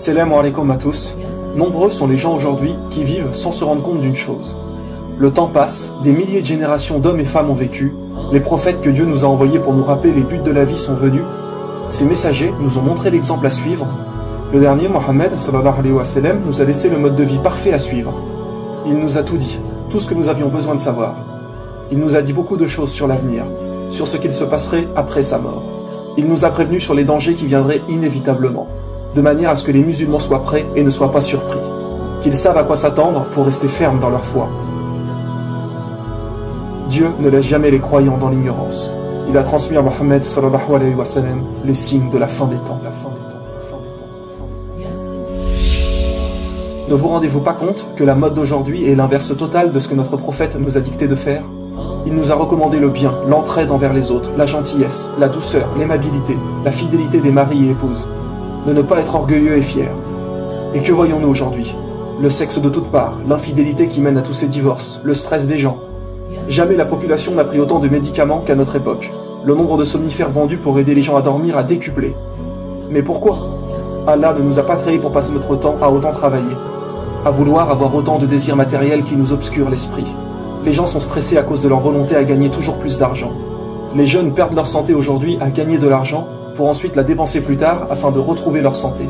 Salam alaikum à tous. Nombreux sont les gens aujourd'hui qui vivent sans se rendre compte d'une chose. Le temps passe, des milliers de générations d'hommes et femmes ont vécu, les prophètes que Dieu nous a envoyés pour nous rappeler les buts de la vie sont venus, ces messagers nous ont montré l'exemple à suivre. Le dernier, Mohammed sallallahu alayhi wa sallam, nous a laissé le mode de vie parfait à suivre. Il nous a tout dit, tout ce que nous avions besoin de savoir. Il nous a dit beaucoup de choses sur l'avenir, sur ce qu'il se passerait après sa mort. Il nous a prévenus sur les dangers qui viendraient inévitablement, de manière à ce que les musulmans soient prêts et ne soient pas surpris, qu'ils savent à quoi s'attendre pour rester fermes dans leur foi. Dieu ne laisse jamais les croyants dans l'ignorance. Il a transmis à Mohammed sallallahu alayhi wa sallam les signes de la fin des temps. Ne vous rendez-vous pas compte que la mode d'aujourd'hui est l'inverse total de ce que notre prophète nous a dicté de faire? Il nous a recommandé le bien, l'entraide envers les autres, la gentillesse, la douceur, l'aimabilité, la fidélité des maris et épouses, de ne pas être orgueilleux et fiers. Et que voyons-nous aujourd'hui? Le sexe de toutes parts, l'infidélité qui mène à tous ces divorces, le stress des gens. Jamais la population n'a pris autant de médicaments qu'à notre époque. Le nombre de somnifères vendus pour aider les gens à dormir a décuplé. Mais pourquoi? Allah ne nous a pas créés pour passer notre temps à autant travailler, à vouloir avoir autant de désirs matériels qui nous obscurent l'esprit. Les gens sont stressés à cause de leur volonté à gagner toujours plus d'argent. Les jeunes perdent leur santé aujourd'hui à gagner de l'argent pour ensuite la dépenser plus tard afin de retrouver leur santé.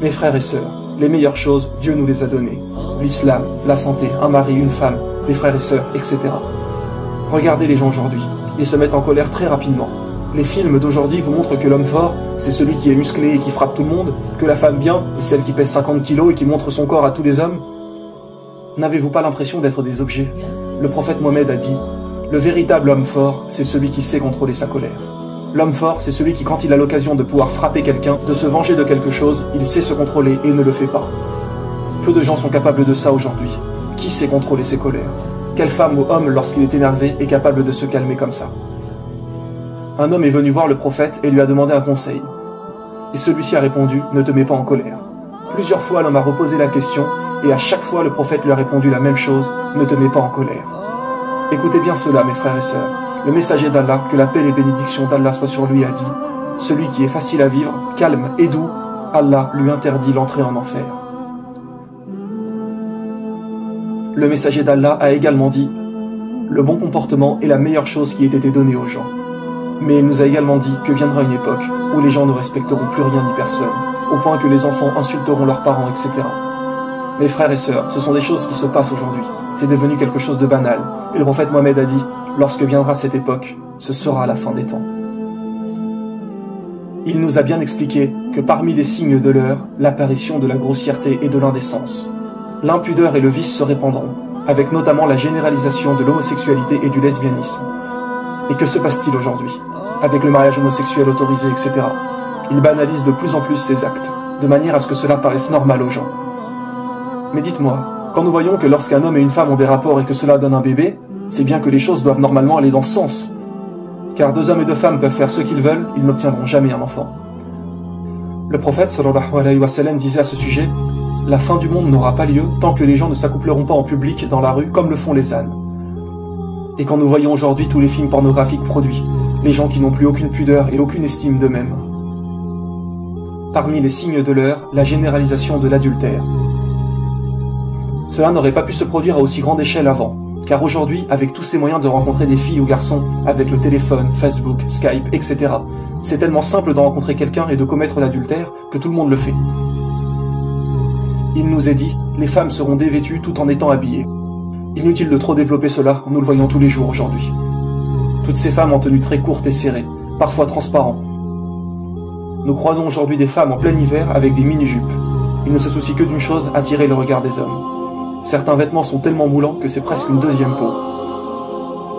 Mes frères et sœurs, les meilleures choses, Dieu nous les a données. L'islam, la santé, un mari, une femme, des frères et sœurs, etc. Regardez les gens aujourd'hui, ils se mettent en colère très rapidement. Les films d'aujourd'hui vous montrent que l'homme fort, c'est celui qui est musclé et qui frappe tout le monde, que la femme bien est celle qui pèse 50 kilos et qui montre son corps à tous les hommes. N'avez-vous pas l'impression d'être des objets? Le prophète Mohammed a dit, le véritable homme fort, c'est celui qui sait contrôler sa colère. L'homme fort, c'est celui qui, quand il a l'occasion de pouvoir frapper quelqu'un, de se venger de quelque chose, il sait se contrôler et ne le fait pas. Peu de gens sont capables de ça aujourd'hui. Qui sait contrôler ses colères? Quelle femme ou homme, lorsqu'il est énervé, est capable de se calmer comme ça? Un homme est venu voir le prophète et lui a demandé un conseil. Et celui-ci a répondu, ne te mets pas en colère. Plusieurs fois l'homme a reposé la question, et à chaque fois le prophète lui a répondu la même chose, ne te mets pas en colère. Écoutez bien cela, mes frères et sœurs. Le messager d'Allah, que la paix et les bénédictions d'Allah soient sur lui, a dit, celui qui est facile à vivre, calme et doux, Allah lui interdit l'entrée en enfer. Le messager d'Allah a également dit, le bon comportement est la meilleure chose qui ait été donnée aux gens. Mais il nous a également dit que viendra une époque où les gens ne respecteront plus rien ni personne, au point que les enfants insulteront leurs parents, etc. Mes frères et sœurs, ce sont des choses qui se passent aujourd'hui. C'est devenu quelque chose de banal. Et le prophète Mohammed a dit, lorsque viendra cette époque, ce sera la fin des temps. Il nous a bien expliqué que parmi les signes de l'heure, l'apparition de la grossièreté et de l'indécence. L'impudeur et le vice se répandront, avec notamment la généralisation de l'homosexualité et du lesbianisme. Et que se passe-t-il aujourd'hui, avec le mariage homosexuel autorisé, etc. Il banalise de plus en plus ces actes, de manière à ce que cela paraisse normal aux gens. Mais dites-moi, quand nous voyons que lorsqu'un homme et une femme ont des rapports et que cela donne un bébé, c'est bien que les choses doivent normalement aller dans ce sens. Car deux hommes et deux femmes peuvent faire ce qu'ils veulent, ils n'obtiendront jamais un enfant. Le prophète sallallahu alayhi wa sallam disait à ce sujet, la fin du monde n'aura pas lieu tant que les gens ne s'accoupleront pas en public dans la rue comme le font les ânes. Et quand nous voyons aujourd'hui tous les films pornographiques produits, les gens qui n'ont plus aucune pudeur et aucune estime d'eux-mêmes. Parmi les signes de l'heure, la généralisation de l'adultère. Cela n'aurait pas pu se produire à aussi grande échelle avant, car aujourd'hui, avec tous ces moyens de rencontrer des filles ou garçons, avec le téléphone, Facebook, Skype, etc., c'est tellement simple de rencontrer quelqu'un et de commettre l'adultère que tout le monde le fait. Il nous est dit, les femmes seront dévêtues tout en étant habillées. Inutile de trop développer cela, nous le voyons tous les jours aujourd'hui. Toutes ces femmes en tenue très courte et serrée, parfois transparent. Nous croisons aujourd'hui des femmes en plein hiver avec des mini-jupes. Ils ne se soucient que d'une chose, attirer le regard des hommes. Certains vêtements sont tellement moulants que c'est presque une deuxième peau.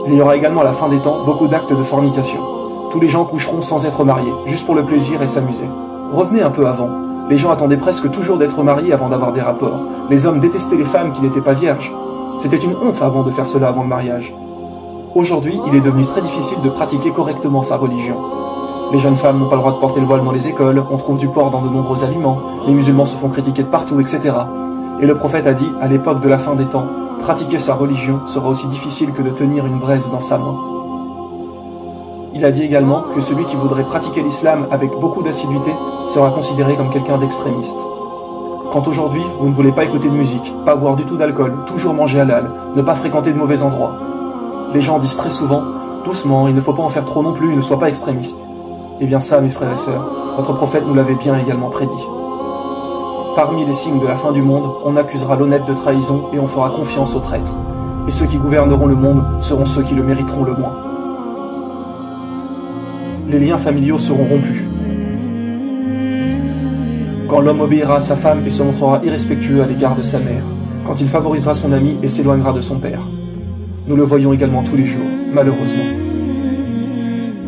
Il y aura également à la fin des temps beaucoup d'actes de fornication. Tous les gens coucheront sans être mariés, juste pour le plaisir et s'amuser. Revenez un peu avant. Les gens attendaient presque toujours d'être mariés avant d'avoir des rapports. Les hommes détestaient les femmes qui n'étaient pas vierges. C'était une honte avant de faire cela avant le mariage. Aujourd'hui, il est devenu très difficile de pratiquer correctement sa religion. Les jeunes femmes n'ont pas le droit de porter le voile dans les écoles, on trouve du porc dans de nombreux aliments, les musulmans se font critiquer de partout, etc. Et le prophète a dit, à l'époque de la fin des temps, pratiquer sa religion sera aussi difficile que de tenir une braise dans sa main. Il a dit également que celui qui voudrait pratiquer l'islam avec beaucoup d'assiduité sera considéré comme quelqu'un d'extrémiste. Quand aujourd'hui, vous ne voulez pas écouter de musique, pas boire du tout d'alcool, toujours manger halal, ne pas fréquenter de mauvais endroits, les gens disent très souvent « doucement, il ne faut pas en faire trop non plus, ne sois pas extrémiste ». Eh bien ça, mes frères et sœurs, notre prophète nous l'avait bien également prédit. Parmi les signes de la fin du monde, on accusera l'honnête de trahison et on fera confiance aux traîtres. Et ceux qui gouverneront le monde seront ceux qui le mériteront le moins. Les liens familiaux seront rompus. Quand l'homme obéira à sa femme et se montrera irrespectueux à l'égard de sa mère, quand il favorisera son ami et s'éloignera de son père. Nous le voyons également tous les jours, malheureusement.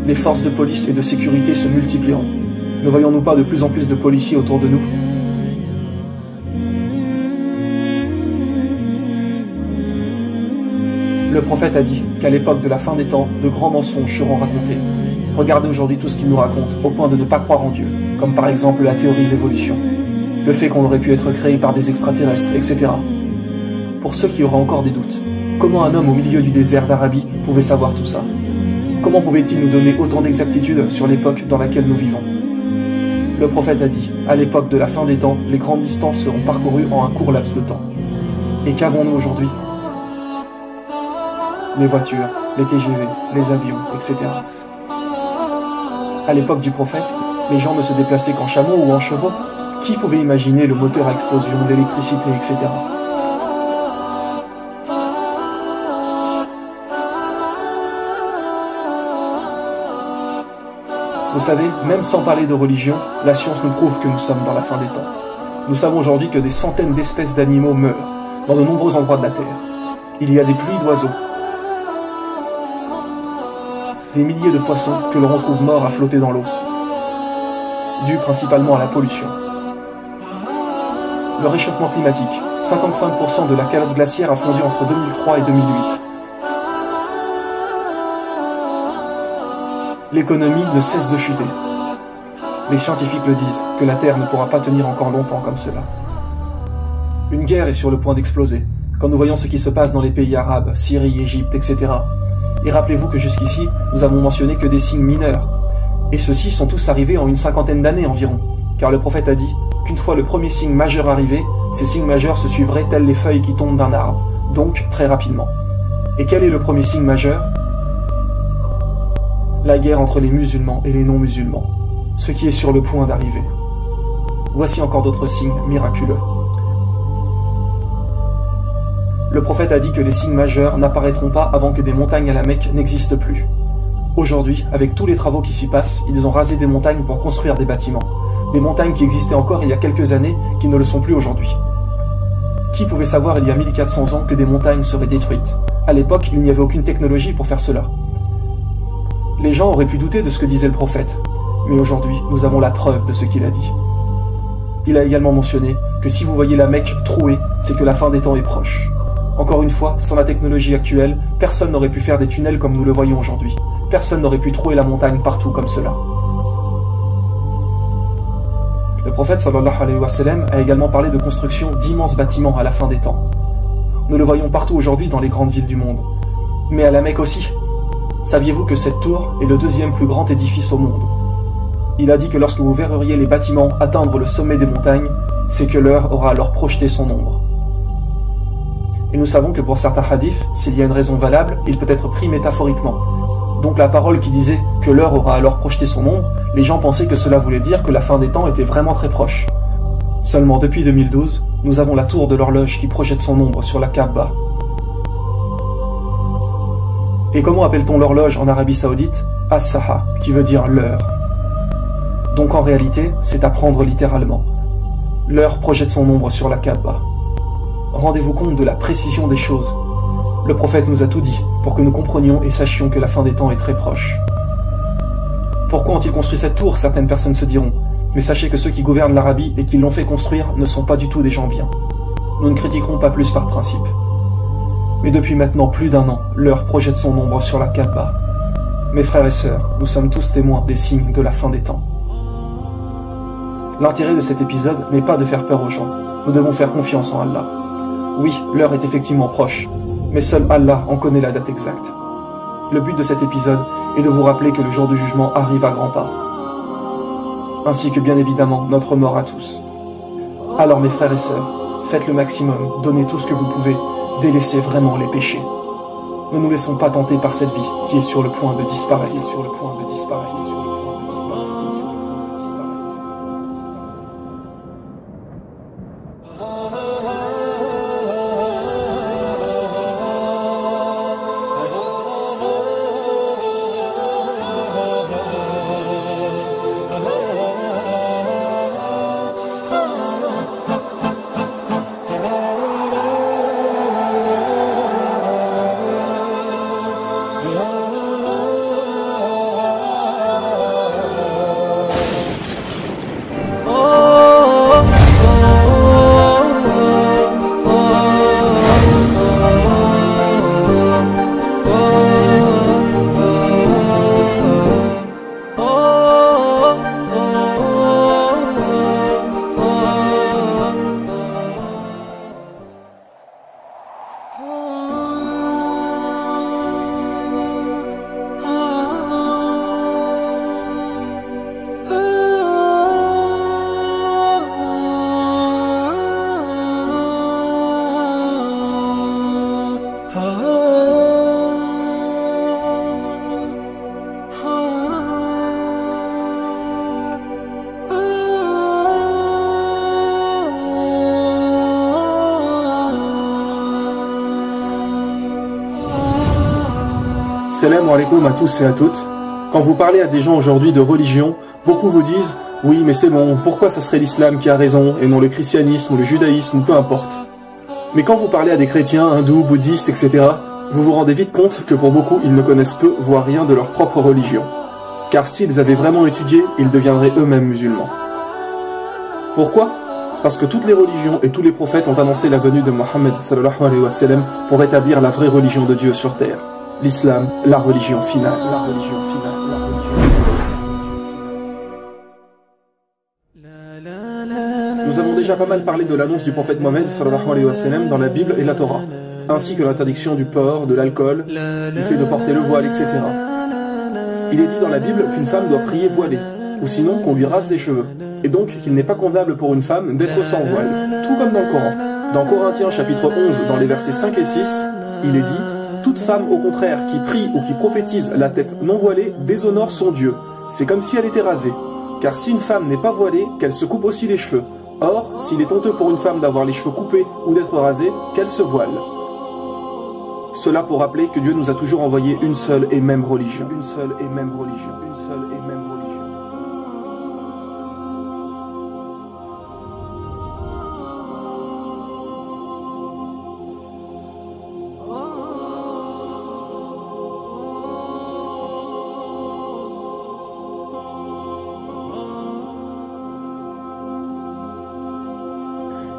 Les forces de police et de sécurité se multiplieront. Ne voyons-nous pas de plus en plus de policiers autour de nous? Le prophète a dit qu'à l'époque de la fin des temps, de grands mensonges seront racontés. Regardez aujourd'hui tout ce qu'il nous raconte, au point de ne pas croire en Dieu, comme par exemple la théorie de l'évolution, le fait qu'on aurait pu être créé par des extraterrestres, etc. Pour ceux qui auraient encore des doutes, comment un homme au milieu du désert d'Arabie pouvait savoir tout ça? Comment pouvait-il nous donner autant d'exactitude sur l'époque dans laquelle nous vivons? Le prophète a dit, à l'époque de la fin des temps, les grandes distances seront parcourues en un court laps de temps. Et qu'avons-nous aujourd'hui? Les voitures, les TGV, les avions, etc. À l'époque du prophète, les gens ne se déplaçaient qu'en chameau ou en chevaux. Qui pouvait imaginer le moteur à explosion, l'électricité, etc. Vous savez, même sans parler de religion, la science nous prouve que nous sommes dans la fin des temps. Nous savons aujourd'hui que des centaines d'espèces d'animaux meurent, dans de nombreux endroits de la Terre. Il y a des pluies d'oiseaux, des milliers de poissons que l'on retrouve morts à flotter dans l'eau, dû principalement à la pollution. Le réchauffement climatique, 55% de la calotte glaciaire a fondu entre 2003 et 2008. L'économie ne cesse de chuter. Les scientifiques le disent, que la Terre ne pourra pas tenir encore longtemps comme cela. Une guerre est sur le point d'exploser, quand nous voyons ce qui se passe dans les pays arabes, Syrie, Égypte, etc. Et rappelez-vous que jusqu'ici, nous avons mentionné que des signes mineurs. Et ceux-ci sont tous arrivés en une cinquantaine d'années environ, car le prophète a dit qu'une fois le premier signe majeur arrivé, ces signes majeurs se suivraient tels les feuilles qui tombent d'un arbre, donc très rapidement. Et quel est le premier signe majeur? La guerre entre les musulmans et les non-musulmans, ce qui est sur le point d'arriver. Voici encore d'autres signes miraculeux. Le prophète a dit que les signes majeurs n'apparaîtront pas avant que des montagnes à la Mecque n'existent plus. Aujourd'hui, avec tous les travaux qui s'y passent, ils ont rasé des montagnes pour construire des bâtiments. Des montagnes qui existaient encore il y a quelques années, qui ne le sont plus aujourd'hui. Qui pouvait savoir il y a 1400 ans que des montagnes seraient détruites? À l'époque, il n'y avait aucune technologie pour faire cela. Les gens auraient pu douter de ce que disait le prophète, mais aujourd'hui, nous avons la preuve de ce qu'il a dit. Il a également mentionné que si vous voyez la Mecque trouée, c'est que la fin des temps est proche. Encore une fois, sans la technologie actuelle, personne n'aurait pu faire des tunnels comme nous le voyons aujourd'hui. Personne n'aurait pu trouer la montagne partout comme cela. Le prophète sallallahu alayhi wa sallam a également parlé de construction d'immenses bâtiments à la fin des temps. Nous le voyons partout aujourd'hui dans les grandes villes du monde. Mais à la Mecque aussi. Saviez-vous que cette tour est le deuxième plus grand édifice au monde? Il a dit que lorsque vous verriez les bâtiments atteindre le sommet des montagnes, c'est que l'heure aura alors projeté son ombre. Et nous savons que pour certains hadiths, s'il y a une raison valable, il peut être pris métaphoriquement. Donc la parole qui disait que l'heure aura alors projeté son ombre, les gens pensaient que cela voulait dire que la fin des temps était vraiment très proche. Seulement depuis 2012, nous avons la tour de l'horloge qui projette son ombre sur la Kaaba. Et comment appelle-t-on l'horloge en Arabie Saoudite? As-Saha, qui veut dire l'heure. Donc en réalité, c'est à prendre littéralement. L'heure projette son ombre sur la Kaaba. Rendez-vous compte de la précision des choses. Le prophète nous a tout dit, pour que nous comprenions et sachions que la fin des temps est très proche. Pourquoi ont-ils construit cette tour? Certaines personnes se diront. Mais sachez que ceux qui gouvernent l'Arabie et qui l'ont fait construire ne sont pas du tout des gens bien. Nous ne critiquerons pas plus par principe. Mais depuis maintenant plus d'un an, l'heure projette son ombre sur la Kaaba. Mes frères et sœurs, nous sommes tous témoins des signes de la fin des temps. L'intérêt de cet épisode n'est pas de faire peur aux gens. Nous devons faire confiance en Allah. Oui, l'heure est effectivement proche, mais seul Allah en connaît la date exacte. Le but de cet épisode est de vous rappeler que le jour du jugement arrive à grands pas, ainsi que bien évidemment notre mort à tous. Alors mes frères et sœurs, faites le maximum, donnez tout ce que vous pouvez, délaissez vraiment les péchés. Ne nous laissons pas tenter par cette vie qui est sur le point de disparaître. Salam alaikum à tous et à toutes. Quand vous parlez à des gens aujourd'hui de religion, beaucoup vous disent « Oui, mais c'est bon, pourquoi ça serait l'islam qui a raison et non le christianisme ou le judaïsme ou peu importe ?» Mais quand vous parlez à des chrétiens, hindous, bouddhistes, etc., vous vous rendez vite compte que pour beaucoup, ils ne connaissent peu, voire rien de leur propre religion. Car s'ils avaient vraiment étudié, ils deviendraient eux-mêmes musulmans. Pourquoi ? Parce que toutes les religions et tous les prophètes ont annoncé la venue de Mohammed sallallahu alayhi wa sallam pour établir la vraie religion de Dieu sur terre. L'islam, la religion finale. Nous avons déjà pas mal parlé de l'annonce du prophète Mohammed sallallahu alayhi wa sallam dans la Bible et la Torah, ainsi que l'interdiction du porc, de l'alcool, du fait de porter le voile, etc. Il est dit dans la Bible qu'une femme doit prier voilée, ou sinon qu'on lui rase les cheveux, et donc qu'il n'est pas condamnable pour une femme d'être sans voile, tout comme dans le Coran. Dans Corinthiens chapitre 11, dans les versets 5 et 6, il est dit « Toute femme au contraire qui prie ou qui prophétise la tête non voilée déshonore son Dieu, c'est comme si elle était rasée. Car si une femme n'est pas voilée, qu'elle se coupe aussi les cheveux. Or, s'il est honteux pour une femme d'avoir les cheveux coupés ou d'être rasée, qu'elle se voile. » Cela pour rappeler que Dieu nous a toujours envoyé une seule et même religion. Une seule et même religion. Une seule et même religion.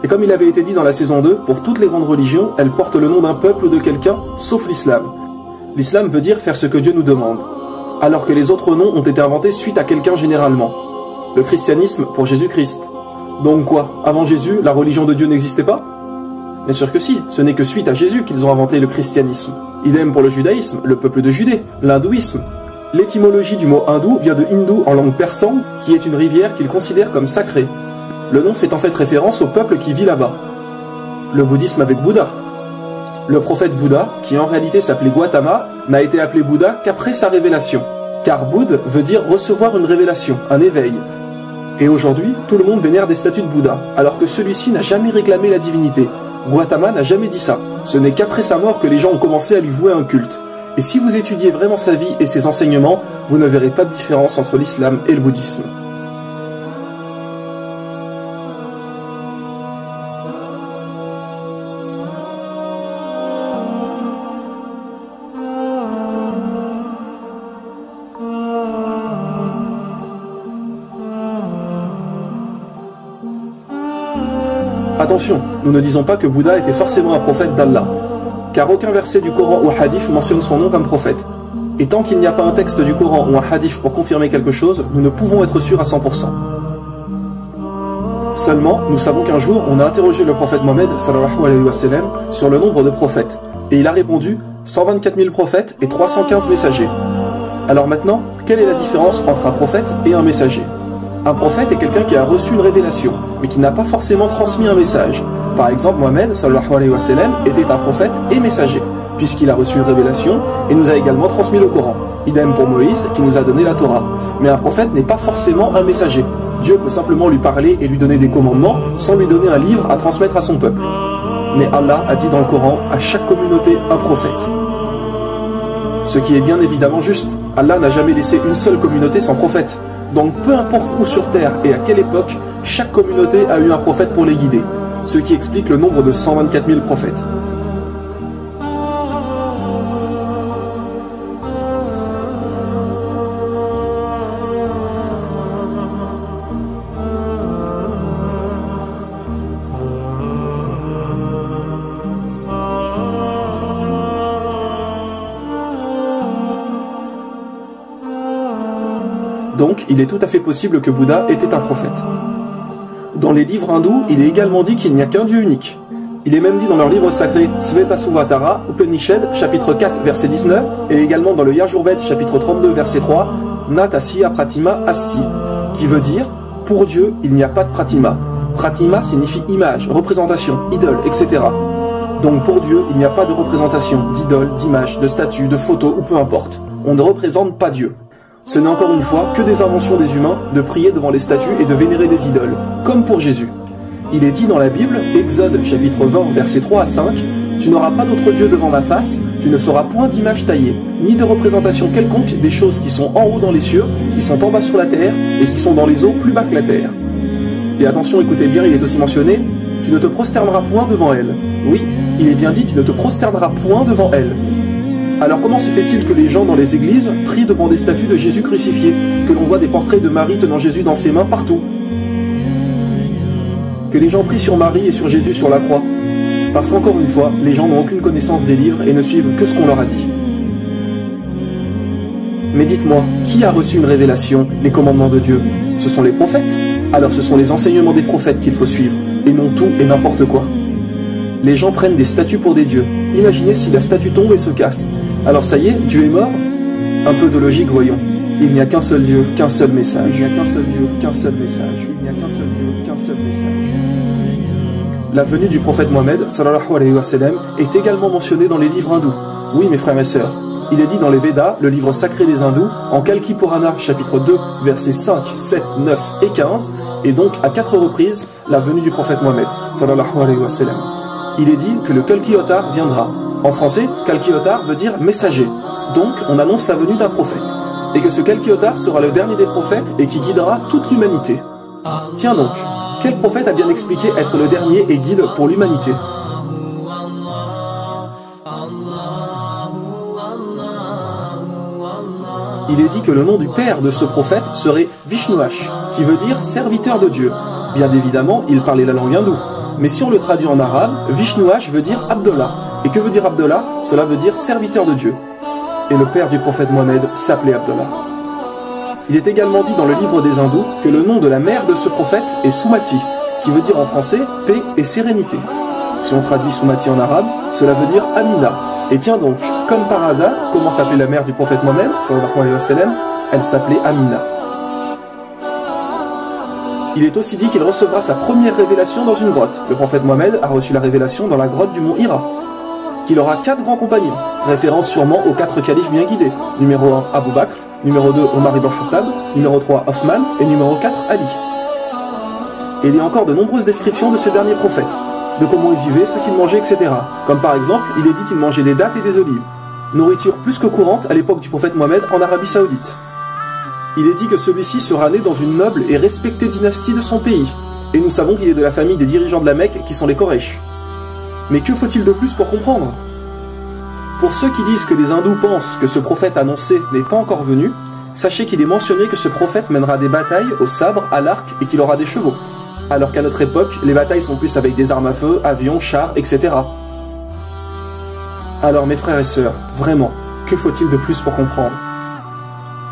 Et comme il avait été dit dans la saison 2, pour toutes les grandes religions, elles portent le nom d'un peuple ou de quelqu'un, sauf l'islam. L'islam veut dire faire ce que Dieu nous demande, alors que les autres noms ont été inventés suite à quelqu'un généralement. Le christianisme pour Jésus-Christ. Donc quoi, avant Jésus, la religion de Dieu n'existait pas? Bien sûr que si, ce n'est que suite à Jésus qu'ils ont inventé le christianisme. Idem pour le judaïsme, le peuple de Judée, l'hindouisme. L'étymologie du mot hindou vient de hindou en langue persane, qui est une rivière qu'ils considèrent comme sacrée. Le nom fait en fait référence au peuple qui vit là-bas. Le bouddhisme avec Bouddha. Le prophète Bouddha, qui en réalité s'appelait Gautama, n'a été appelé Bouddha qu'après sa révélation. Car Bouddha veut dire recevoir une révélation, un éveil. Et aujourd'hui, tout le monde vénère des statues de Bouddha, alors que celui-ci n'a jamais réclamé la divinité. Gautama n'a jamais dit ça. Ce n'est qu'après sa mort que les gens ont commencé à lui vouer un culte. Et si vous étudiez vraiment sa vie et ses enseignements, vous ne verrez pas de différence entre l'islam et le bouddhisme. Attention, nous ne disons pas que Bouddha était forcément un prophète d'Allah, car aucun verset du Coran ou hadith mentionne son nom comme prophète. Et tant qu'il n'y a pas un texte du Coran ou un hadith pour confirmer quelque chose, nous ne pouvons être sûrs à 100%. Seulement, nous savons qu'un jour, on a interrogé le prophète Mohammed sallallahu alayhi wa sallam sur le nombre de prophètes, et il a répondu 124 000 prophètes et 315 messagers. Alors maintenant, quelle est la différence entre un prophète et un messager? Un prophète est quelqu'un qui a reçu une révélation, mais qui n'a pas forcément transmis un message. Par exemple, Mohammed sallallahu alayhi wa sallam était un prophète et messager, puisqu'il a reçu une révélation et nous a également transmis le Coran. Idem pour Moïse, qui nous a donné la Torah. Mais un prophète n'est pas forcément un messager. Dieu peut simplement lui parler et lui donner des commandements, sans lui donner un livre à transmettre à son peuple. Mais Allah a dit dans le Coran, à chaque communauté un prophète. Ce qui est bien évidemment juste. Allah n'a jamais laissé une seule communauté sans prophète. Donc peu importe où sur terre et à quelle époque, chaque communauté a eu un prophète pour les guider. Ce qui explique le nombre de 124 000 prophètes. Donc, il est tout à fait possible que Bouddha était un prophète. Dans les livres hindous, il est également dit qu'il n'y a qu'un Dieu unique. Il est même dit dans leur livre sacré Svetasvatara, Upanishad, chapitre 4, verset 19, et également dans le Yajurved, chapitre 32, verset 3, Natasya Pratima Asti, qui veut dire « Pour Dieu, il n'y a pas de Pratima ». Pratima signifie image, représentation, idole, etc. Donc pour Dieu, il n'y a pas de représentation, d'idole, d'image, de statue, de photo ou peu importe. On ne représente pas Dieu. Ce n'est encore une fois que des inventions des humains de prier devant les statues et de vénérer des idoles, comme pour Jésus. Il est dit dans la Bible, Exode chapitre 20 versets 3 à 5, « Tu n'auras pas d'autre Dieu devant ma face, tu ne feras point d'image taillée, ni de représentation quelconque des choses qui sont en haut dans les cieux, qui sont en bas sur la terre, et qui sont dans les eaux plus bas que la terre. » Et attention, écoutez bien, il est aussi mentionné, « Tu ne te prosterneras point devant elle. » Oui, il est bien dit, tu ne te prosterneras point devant elle. Alors comment se fait-il que les gens dans les églises prient devant des statues de Jésus crucifié, que l'on voit des portraits de Marie tenant Jésus dans ses mains partout? Que les gens prient sur Marie et sur Jésus sur la croix? Parce qu'encore une fois, les gens n'ont aucune connaissance des livres et ne suivent que ce qu'on leur a dit. Mais dites-moi, qui a reçu une révélation, les commandements de Dieu? Ce sont les prophètes. Alors ce sont les enseignements des prophètes qu'il faut suivre, et non tout et n'importe quoi. Les gens prennent des statues pour des dieux. Imaginez si la statue tombe et se casse. Alors ça y est, Dieu est mort? Un peu de logique, voyons. Il n'y a qu'un seul Dieu, qu'un seul message. Il n'y a qu'un seul Dieu, qu'un seul message. Il n'y a qu'un seul Dieu, qu'un seul message. La venue du prophète Mohammed, sallallahu alayhi wa sallam, est également mentionnée dans les livres hindous. Oui, mes frères et sœurs. Il est dit dans les Védas, le livre sacré des hindous, en Kalki Purana, chapitre 2, versets 5, 7, 9 et 15, et donc à 4 reprises, la venue du prophète Mohammed, sallallahu alayhi wa sallam. Il est dit que le Kalki Avatar viendra. En français, Kalki Avatar veut dire messager. Donc, on annonce la venue d'un prophète. Et que ce Kalki Avatar sera le dernier des prophètes et qui guidera toute l'humanité. Tiens donc, quel prophète a bien expliqué être le dernier et guide pour l'humanité? Il est dit que le nom du père de ce prophète serait Vishnuash, qui veut dire serviteur de Dieu. Bien évidemment, il parlait la langue hindoue. Mais si on le traduit en arabe, Vishnuash veut dire Abdallah. Et que veut dire Abdallah? Cela veut dire serviteur de Dieu. Et le père du prophète Mohammed s'appelait Abdallah. Il est également dit dans le livre des hindous que le nom de la mère de ce prophète est Sumati, qui veut dire en français paix et sérénité. Si on traduit Sumati en arabe, cela veut dire Amina. Et tiens donc, comme par hasard, comment s'appelait la mère du prophète Mohammed, sallallahu alayhi wa sallam? Elle s'appelait Amina. Il est aussi dit qu'il recevra sa première révélation dans une grotte. Le prophète Mohammed a reçu la révélation dans la grotte du mont Hira. Qu'il aura 4 grands compagnons, référence sûrement aux 4 califes bien guidés. Numéro 1, Abu Bakr, numéro 2, Omar ibn Khattab, numéro 3, Othman, et numéro 4, Ali. Et il y a encore de nombreuses descriptions de ce dernier prophète, de comment il vivait, ce qu'il mangeait, etc. Comme par exemple, il est dit qu'il mangeait des dattes et des olives, nourriture plus que courante à l'époque du prophète Mohammed en Arabie Saoudite. Il est dit que celui-ci sera né dans une noble et respectée dynastie de son pays, et nous savons qu'il est de la famille des dirigeants de la Mecque qui sont les Quraysh. Mais que faut-il de plus pour comprendre? Pour ceux qui disent que les hindous pensent que ce prophète annoncé n'est pas encore venu, sachez qu'il est mentionné que ce prophète mènera des batailles au sabre, à l'arc et qu'il aura des chevaux. Alors qu'à notre époque, les batailles sont plus avec des armes à feu, avions, chars, etc. Alors mes frères et sœurs, vraiment, que faut-il de plus pour comprendre?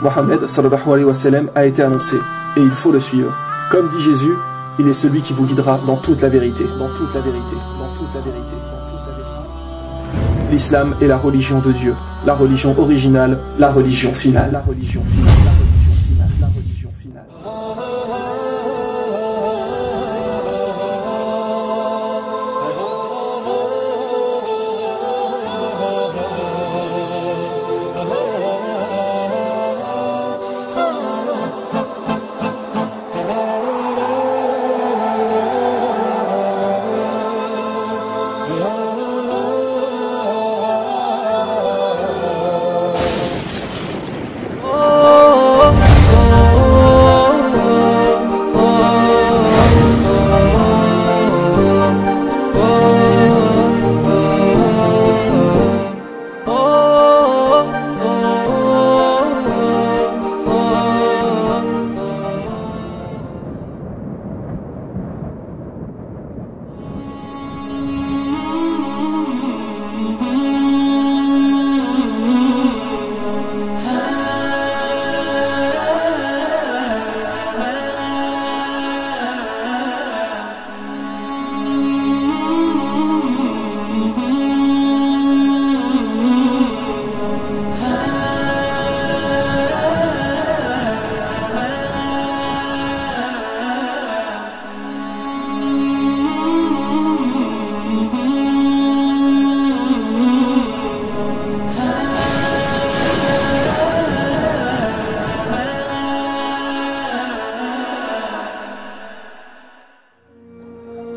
Mohammed sallallahu alayhi wa sallam a été annoncé, et il faut le suivre. Comme dit Jésus, il est celui qui vous guidera dans toute la vérité, dans toute la vérité, dans toute la vérité, dans toute la vérité. L'islam est la religion de Dieu, la religion originale, la religion finale. La religion finale, la religion finale, la religion finale.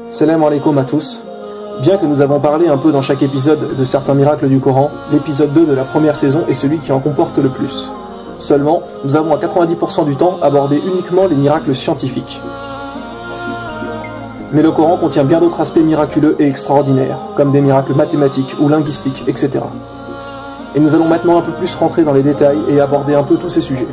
Salam alaikum à tous. Bien que nous avons parlé un peu dans chaque épisode de certains miracles du Coran, l'épisode 2 de la première saison est celui qui en comporte le plus. Seulement, nous avons à 90% du temps abordé uniquement les miracles scientifiques. Mais le Coran contient bien d'autres aspects miraculeux et extraordinaires, comme des miracles mathématiques ou linguistiques, etc. Et nous allons maintenant un peu plus rentrer dans les détails et aborder un peu tous ces sujets.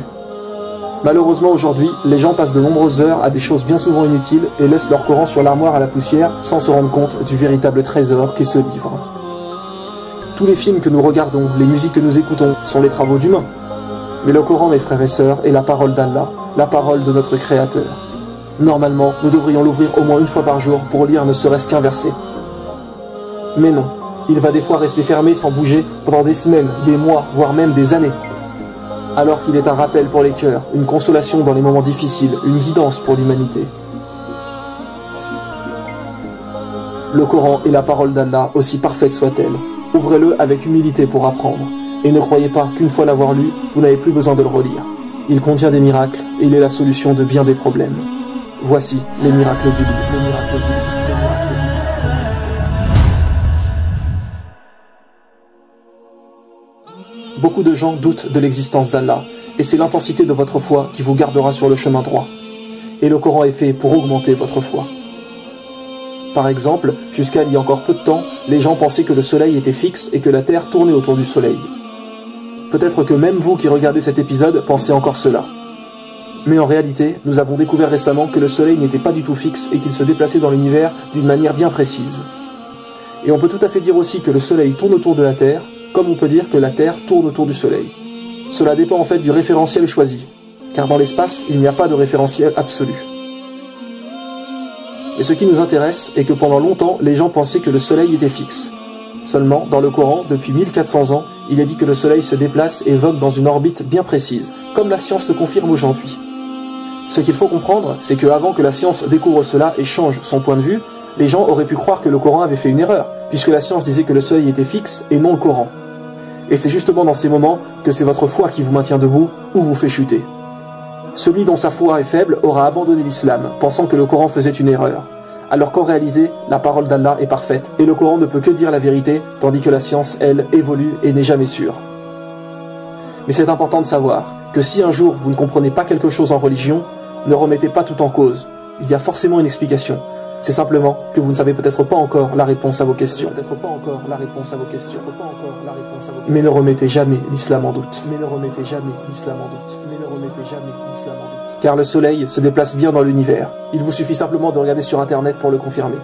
Malheureusement aujourd'hui, les gens passent de nombreuses heures à des choses bien souvent inutiles et laissent leur Coran sur l'armoire à la poussière sans se rendre compte du véritable trésor qu'est ce livre. Tous les films que nous regardons, les musiques que nous écoutons sont les travaux d'humains. Mais le Coran, mes frères et sœurs, est la parole d'Allah, la parole de notre Créateur. Normalement, nous devrions l'ouvrir au moins une fois par jour pour lire ne serait-ce qu'un verset. Mais non, il va des fois rester fermé sans bouger pendant des semaines, des mois, voire même des années. Alors qu'il est un rappel pour les cœurs, une consolation dans les moments difficiles, une guidance pour l'humanité. Le Coran est la parole d'Allah, aussi parfaite soit-elle. Ouvrez-le avec humilité pour apprendre. Et ne croyez pas qu'une fois l'avoir lu, vous n'avez plus besoin de le relire. Il contient des miracles, et il est la solution de bien des problèmes. Voici les miracles du livre. Les miracles du livre. Beaucoup de gens doutent de l'existence d'Allah, et c'est l'intensité de votre foi qui vous gardera sur le chemin droit. Et le Coran est fait pour augmenter votre foi. Par exemple, jusqu'à il y a encore peu de temps, les gens pensaient que le soleil était fixe et que la terre tournait autour du soleil. Peut-être que même vous qui regardez cet épisode pensez encore cela. Mais en réalité, nous avons découvert récemment que le soleil n'était pas du tout fixe et qu'il se déplaçait dans l'univers d'une manière bien précise. Et on peut tout à fait dire aussi que le soleil tourne autour de la terre, comme on peut dire que la Terre tourne autour du Soleil. Cela dépend en fait du référentiel choisi, car dans l'espace, il n'y a pas de référentiel absolu. Et ce qui nous intéresse est que pendant longtemps, les gens pensaient que le Soleil était fixe. Seulement, dans le Coran, depuis 1400 ans, il est dit que le Soleil se déplace et vogue dans une orbite bien précise, comme la science le confirme aujourd'hui. Ce qu'il faut comprendre, c'est qu'avant que la science découvre cela et change son point de vue, les gens auraient pu croire que le Coran avait fait une erreur, puisque la science disait que le Soleil était fixe et non le Coran. Et c'est justement dans ces moments que c'est votre foi qui vous maintient debout ou vous fait chuter. Celui dont sa foi est faible aura abandonné l'islam, pensant que le Coran faisait une erreur, alors qu'en réalité, la parole d'Allah est parfaite, et le Coran ne peut que dire la vérité, tandis que la science, elle, évolue et n'est jamais sûre. Mais c'est important de savoir que si un jour vous ne comprenez pas quelque chose en religion, ne remettez pas tout en cause. Il y a forcément une explication. C'est simplement que vous ne savez peut-être pas encore la réponse à vos questions. Mais ne remettez jamais l'islam en doute. Car le soleil se déplace bien dans l'univers. Il vous suffit simplement de regarder sur internet pour le confirmer.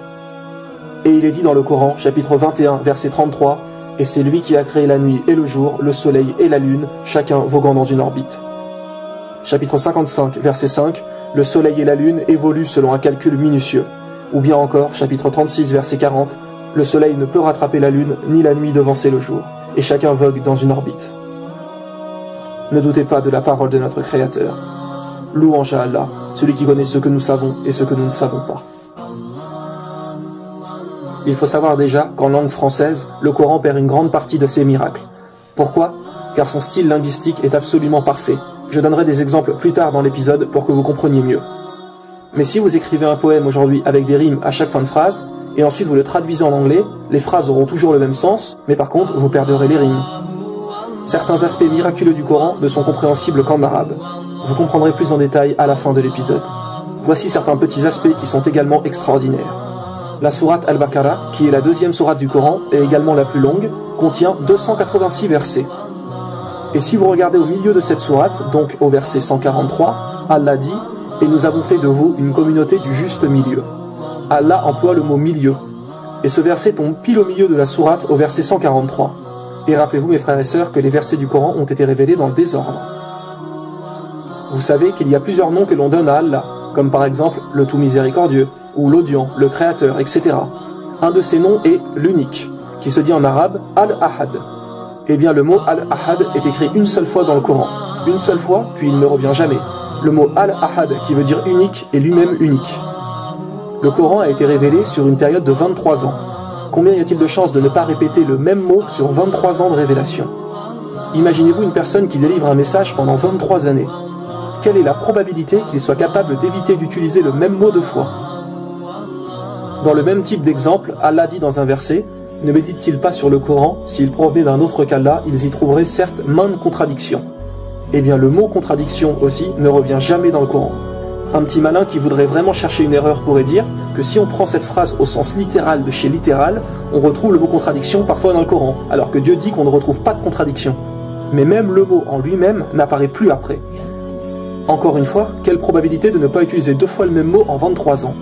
Et il est dit dans le Coran, chapitre 21, verset 33, « Et c'est lui qui a créé la nuit et le jour, le soleil et la lune, chacun voguant dans une orbite. » Chapitre 55, verset 5, « Le soleil et la lune évoluent selon un calcul minutieux. » Ou bien encore, chapitre 36, verset 40, « Le soleil ne peut rattraper la lune, ni la nuit devancer le jour, et chacun vogue dans une orbite. Ne doutez pas de la parole de notre Créateur. Louange à Allah, celui qui connaît ce que nous savons et ce que nous ne savons pas. Il faut savoir déjà qu'en langue française, le Coran perd une grande partie de ses miracles. Pourquoi? Car son style linguistique est absolument parfait. Je donnerai des exemples plus tard dans l'épisode pour que vous compreniez mieux. Mais si vous écrivez un poème aujourd'hui avec des rimes à chaque fin de phrase, et ensuite vous le traduisez en anglais, les phrases auront toujours le même sens, mais par contre vous perdrez les rimes. Certains aspects miraculeux du Coran ne sont compréhensibles qu'en arabe. Vous comprendrez plus en détail à la fin de l'épisode. Voici certains petits aspects qui sont également extraordinaires. La sourate Al-Baqarah, qui est la deuxième sourate du Coran et également la plus longue, contient 286 versets. Et si vous regardez au milieu de cette sourate, donc au verset 143, Allah dit « Et nous avons fait de vous une communauté du juste milieu ». Allah emploie le mot « milieu ». Et ce verset tombe pile au milieu de la sourate au verset 143. Et rappelez-vous mes frères et sœurs que les versets du Coran ont été révélés dans le désordre. Vous savez qu'il y a plusieurs noms que l'on donne à Allah, comme par exemple le tout miséricordieux, ou l'audient, le créateur, etc. Un de ces noms est l'unique, qui se dit en arabe « Al-Ahad ». Eh bien le mot Al-Ahad est écrit une seule fois dans le Coran. Une seule fois, puis il ne revient jamais. Le mot Al-Ahad, qui veut dire unique, est lui-même unique. Le Coran a été révélé sur une période de 23 ans. Combien y a-t-il de chances de ne pas répéter le même mot sur 23 ans de révélation? Imaginez-vous une personne qui délivre un message pendant 23 années. Quelle est la probabilité qu'il soit capable d'éviter d'utiliser le même mot deux fois? Dans le même type d'exemple, Allah dit dans un verset « Ne médite-t-il pas sur le Coran, s'il provenait d'un autre qu'Allah, ils y trouveraient certes maintes contradictions. » Eh bien le mot contradiction aussi ne revient jamais dans le Coran. Un petit malin qui voudrait vraiment chercher une erreur pourrait dire que si on prend cette phrase au sens littéral de chez littéral, on retrouve le mot contradiction parfois dans le Coran, alors que Dieu dit qu'on ne retrouve pas de contradiction. Mais même le mot en lui-même n'apparaît plus après. Encore une fois, quelle probabilité de ne pas utiliser deux fois le même mot en 23 ans?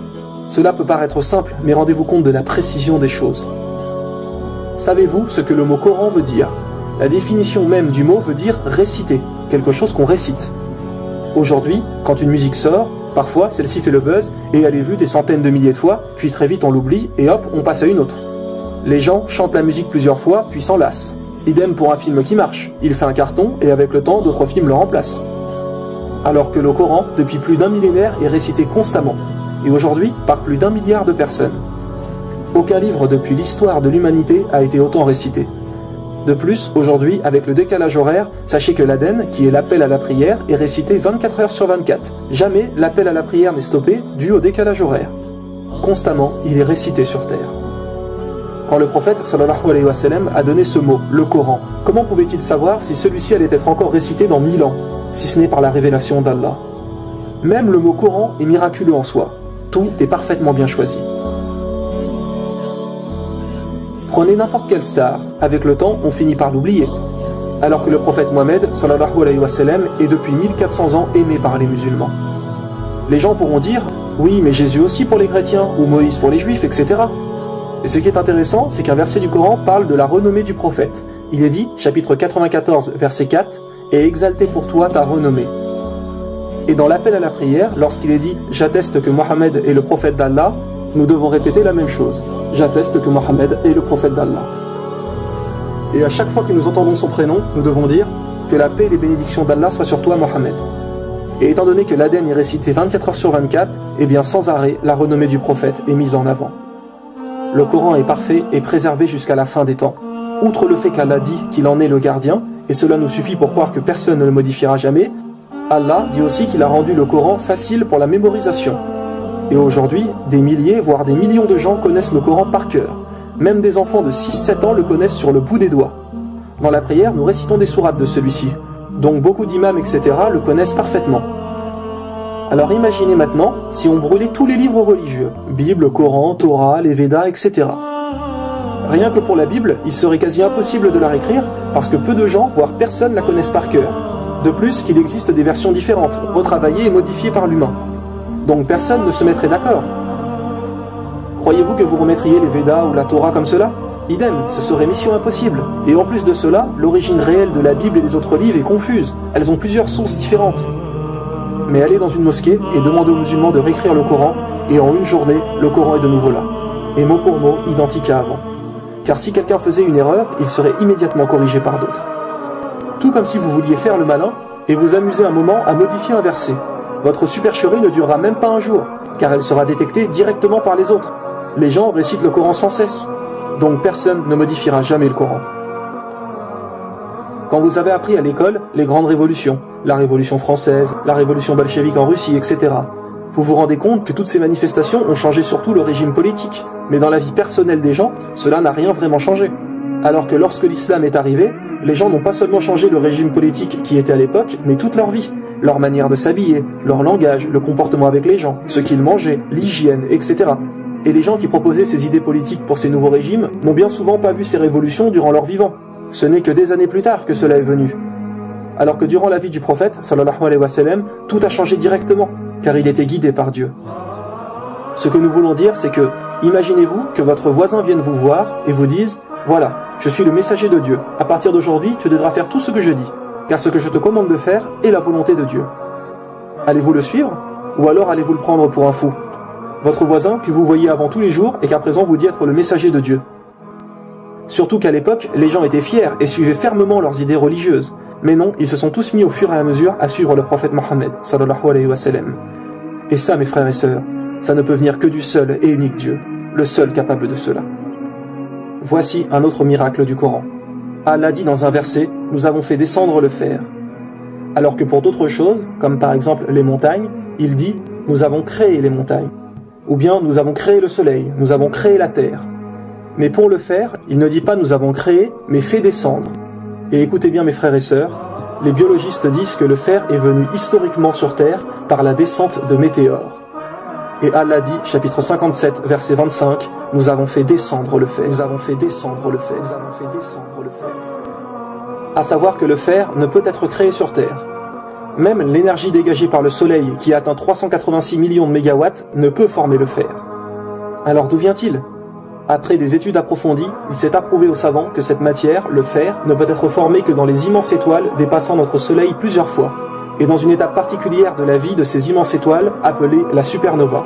Cela peut paraître simple, mais rendez-vous compte de la précision des choses. Savez-vous ce que le mot Coran veut dire? La définition même du mot veut dire réciter, quelque chose qu'on récite. Aujourd'hui, quand une musique sort, parfois celle-ci fait le buzz et elle est vue des centaines de milliers de fois, puis très vite on l'oublie et hop, on passe à une autre. Les gens chantent la musique plusieurs fois, puis s'en lassent. Idem pour un film qui marche, il fait un carton et avec le temps, d'autres films le remplacent. Alors que le Coran, depuis plus d'un millénaire, est récité constamment, et aujourd'hui par plus d'1 milliard de personnes. Aucun livre depuis l'histoire de l'humanité a été autant récité. De plus, aujourd'hui, avec le décalage horaire, sachez que l'Aden, qui est l'appel à la prière, est récité 24 heures sur 24. Jamais l'appel à la prière n'est stoppé dû au décalage horaire. Constamment, il est récité sur terre. Quand le prophète sallallahu alayhi wa sallam a donné ce mot, le Coran, comment pouvait-il savoir si celui-ci allait être encore récité dans 1000 ans, si ce n'est par la révélation d'Allah? Même le mot Coran est miraculeux en soi. Tout est parfaitement bien choisi. Prenez n'importe quelle star, avec le temps on finit par l'oublier. Alors que le prophète Mohammed sallallahu alayhi wa sallam est depuis 1400 ans aimé par les musulmans. Les gens pourront dire, oui mais Jésus aussi pour les chrétiens, ou Moïse pour les juifs, etc. Et ce qui est intéressant, c'est qu'un verset du Coran parle de la renommée du prophète. Il est dit, chapitre 94, verset 4, « Et exalté pour toi ta renommée ». Et dans l'appel à la prière, lorsqu'il est dit « J'atteste que Mohammed est le prophète d'Allah », nous devons répéter la même chose. « J'atteste que Mohammed est le prophète d'Allah ». Et à chaque fois que nous entendons son prénom, nous devons dire « Que la paix et les bénédictions d'Allah soient sur toi, Mohammed ». Et étant donné que l'Aden est récité 24 heures sur 24, eh bien sans arrêt, la renommée du prophète est mise en avant. Le Coran est parfait et préservé jusqu'à la fin des temps. Outre le fait qu'Allah dit qu'il en est le gardien, et cela nous suffit pour croire que personne ne le modifiera jamais, Allah dit aussi qu'il a rendu le Coran facile pour la mémorisation. Et aujourd'hui, des milliers, voire des millions de gens connaissent le Coran par cœur. Même des enfants de 6-7 ans le connaissent sur le bout des doigts. Dans la prière, nous récitons des sourates de celui-ci, donc beaucoup d'imams, etc. le connaissent parfaitement. Alors imaginez maintenant si on brûlait tous les livres religieux, Bible, Coran, Torah, les Védas, etc. Rien que pour la Bible, il serait quasi impossible de la réécrire parce que peu de gens, voire personne, la connaissent par cœur. De plus qu'il existe des versions différentes, retravaillées et modifiées par l'humain. Donc personne ne se mettrait d'accord. Croyez-vous que vous remettriez les Védas ou la Torah comme cela? Idem, ce serait mission impossible. Et en plus de cela, l'origine réelle de la Bible et des autres livres est confuse. Elles ont plusieurs sources différentes. Mais allez dans une mosquée et demandez aux musulmans de réécrire le Coran, et en une journée, le Coran est de nouveau là. et mot pour mot identique à avant. Car si quelqu'un faisait une erreur, il serait immédiatement corrigé par d'autres. Tout comme si vous vouliez faire le malin et vous amuser un moment à modifier un verset. Votre supercherie ne durera même pas un jour, car elle sera détectée directement par les autres. Les gens récitent le Coran sans cesse, donc personne ne modifiera jamais le Coran. Quand vous avez appris à l'école les grandes révolutions, la Révolution française, la Révolution bolchevique en Russie, etc., vous vous rendez compte que toutes ces manifestations ont changé surtout le régime politique, mais dans la vie personnelle des gens, cela n'a rien vraiment changé. Alors que lorsque l'islam est arrivé, les gens n'ont pas seulement changé le régime politique qui était à l'époque, mais toute leur vie, leur manière de s'habiller, leur langage, le comportement avec les gens, ce qu'ils mangeaient, l'hygiène, etc. Et les gens qui proposaient ces idées politiques pour ces nouveaux régimes n'ont bien souvent pas vu ces révolutions durant leur vivant. Ce n'est que des années plus tard que cela est venu. Alors que durant la vie du prophète, sallallahu alayhi wa sallam, tout a changé directement, car il était guidé par Dieu. Ce que nous voulons dire, c'est que, imaginez-vous que votre voisin vienne vous voir et vous dise « Voilà, je suis le messager de Dieu. À partir d'aujourd'hui, tu devras faire tout ce que je dis, car ce que je te commande de faire est la volonté de Dieu. » Allez-vous le suivre, ou alors allez-vous le prendre pour un fou? Votre voisin que vous voyez avant tous les jours et qu'à présent vous dit être le messager de Dieu. Surtout qu'à l'époque, les gens étaient fiers et suivaient fermement leurs idées religieuses. Mais non, ils se sont tous mis au fur et à mesure à suivre le prophète Mohammed, sallallahu alayhi wa sallam. Et ça, mes frères et sœurs, ça ne peut venir que du seul et unique Dieu, le seul capable de cela. Voici un autre miracle du Coran. Allah dit dans un verset, nous avons fait descendre le fer. Alors que pour d'autres choses, comme par exemple les montagnes, il dit, nous avons créé les montagnes. Ou bien, nous avons créé le soleil, nous avons créé la terre. Mais pour le faire, il ne dit pas nous avons créé, mais fait descendre. Et écoutez bien mes frères et sœurs, les biologistes disent que le fer est venu historiquement sur Terre par la descente de météores. Et Allah dit, chapitre 57, verset 25, nous avons fait descendre le fer, nous avons fait descendre le fer, nous avons fait descendre le fer. À savoir que le fer ne peut être créé sur Terre. Même l'énergie dégagée par le soleil, qui atteint 386 millions de mégawatts, ne peut former le fer. Alors d'où vient-il ? Après des études approfondies, il s'est approuvé aux savants que cette matière, le fer, ne peut être formée que dans les immenses étoiles dépassant notre soleil plusieurs fois, et dans une étape particulière de la vie de ces immenses étoiles appelée la supernova.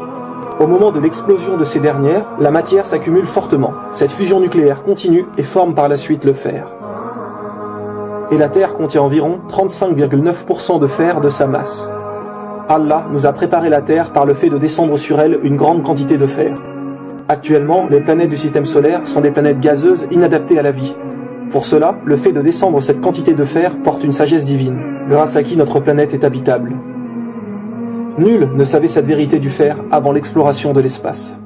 Au moment de l'explosion de ces dernières, la matière s'accumule fortement, cette fusion nucléaire continue et forme par la suite le fer. Et la Terre contient environ 35,9% de fer de sa masse. Allah nous a préparé la Terre par le fait de descendre sur elle une grande quantité de fer. Actuellement, les planètes du système solaire sont des planètes gazeuses inadaptées à la vie. Pour cela, le fait de descendre cette quantité de fer porte une sagesse divine, grâce à qui notre planète est habitable. Nul ne savait cette vérité du fer avant l'exploration de l'espace.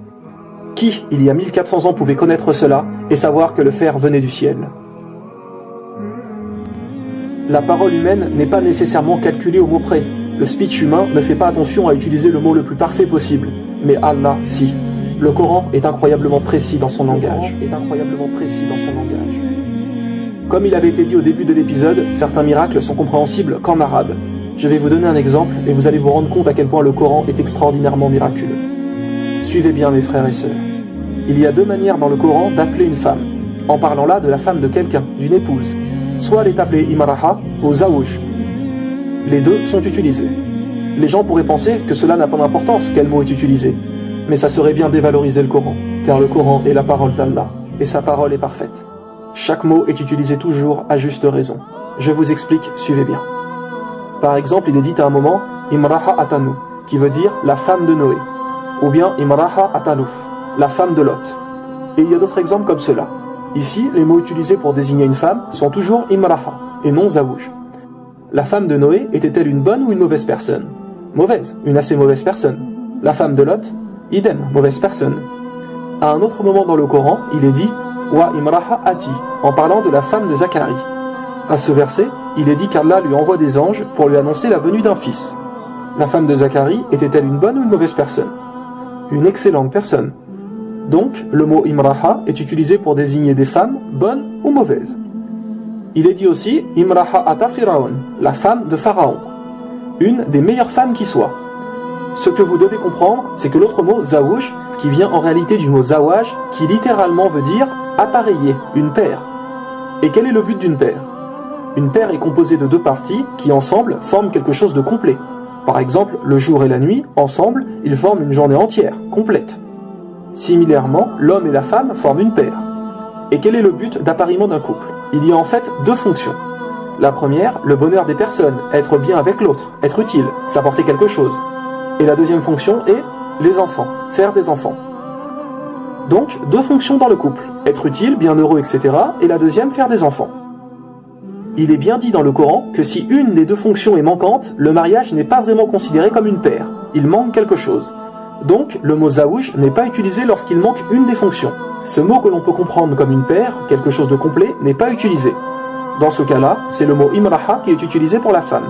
Qui, il y a 1400 ans, pouvait connaître cela et savoir que le fer venait du ciel? La parole humaine n'est pas nécessairement calculée au mot près. Le speech humain ne fait pas attention à utiliser le mot le plus parfait possible. Mais Allah, si. Le Coran est incroyablement précis dans son langage. Comme il avait été dit au début de l'épisode, certains miracles sont compréhensibles qu'en arabe. Je vais vous donner un exemple et vous allez vous rendre compte à quel point le Coran est extraordinairement miraculeux. Suivez bien mes frères et sœurs. Il y a deux manières dans le Coran d'appeler une femme. En parlant là de la femme de quelqu'un, d'une épouse. Soit elle est appelée imaraha ou zawuj. Les deux sont utilisés. Les gens pourraient penser que cela n'a pas d'importance quel mot est utilisé. Mais ça serait bien dévaloriser le Coran, car le Coran est la parole d'Allah, et sa parole est parfaite. Chaque mot est utilisé toujours à juste raison. Je vous explique, suivez bien. Par exemple, il est dit à un moment « Imraha atanu », qui veut dire « la femme de Noé », ou bien « Imraha atanouf », la femme de Lot. Et il y a d'autres exemples comme cela. Ici, les mots utilisés pour désigner une femme sont toujours « Imraha » et non « zawuj ». La femme de Noé était-elle une bonne ou une mauvaise personne? Mauvaise, une assez mauvaise personne. La femme de Lot? Idem, mauvaise personne. À un autre moment dans le Coran, il est dit « Wa imraha ati » en parlant de la femme de Zacharie. À ce verset, il est dit qu'Allah lui envoie des anges pour lui annoncer la venue d'un fils. La femme de Zacharie était-elle une bonne ou une mauvaise personne? Une excellente personne. Donc, le mot imraha est utilisé pour désigner des femmes bonnes ou mauvaises. Il est dit aussi « Imraha ata Firaun » la femme de Pharaon. Une des meilleures femmes qui soit. Ce que vous devez comprendre, c'est que l'autre mot, zawuj, qui vient en réalité du mot zawaj, qui littéralement veut dire appareiller, une paire. Et quel est le but d'une paire? Une paire est composée de deux parties qui, ensemble, forment quelque chose de complet. Par exemple, le jour et la nuit, ensemble, ils forment une journée entière, complète. Similairement, l'homme et la femme forment une paire. Et quel est le but d'appariement d'un couple? Il y a en fait deux fonctions. La première, le bonheur des personnes, être bien avec l'autre, être utile, s'apporter quelque chose. Et la deuxième fonction est les enfants, faire des enfants. Donc, deux fonctions dans le couple, être utile, bien heureux, etc. Et la deuxième, faire des enfants. Il est bien dit dans le Coran que si une des deux fonctions est manquante, le mariage n'est pas vraiment considéré comme une paire. Il manque quelque chose. Donc, le mot zawj n'est pas utilisé lorsqu'il manque une des fonctions. Ce mot que l'on peut comprendre comme une paire, quelque chose de complet, n'est pas utilisé. Dans ce cas-là, c'est le mot imraha qui est utilisé pour la femme.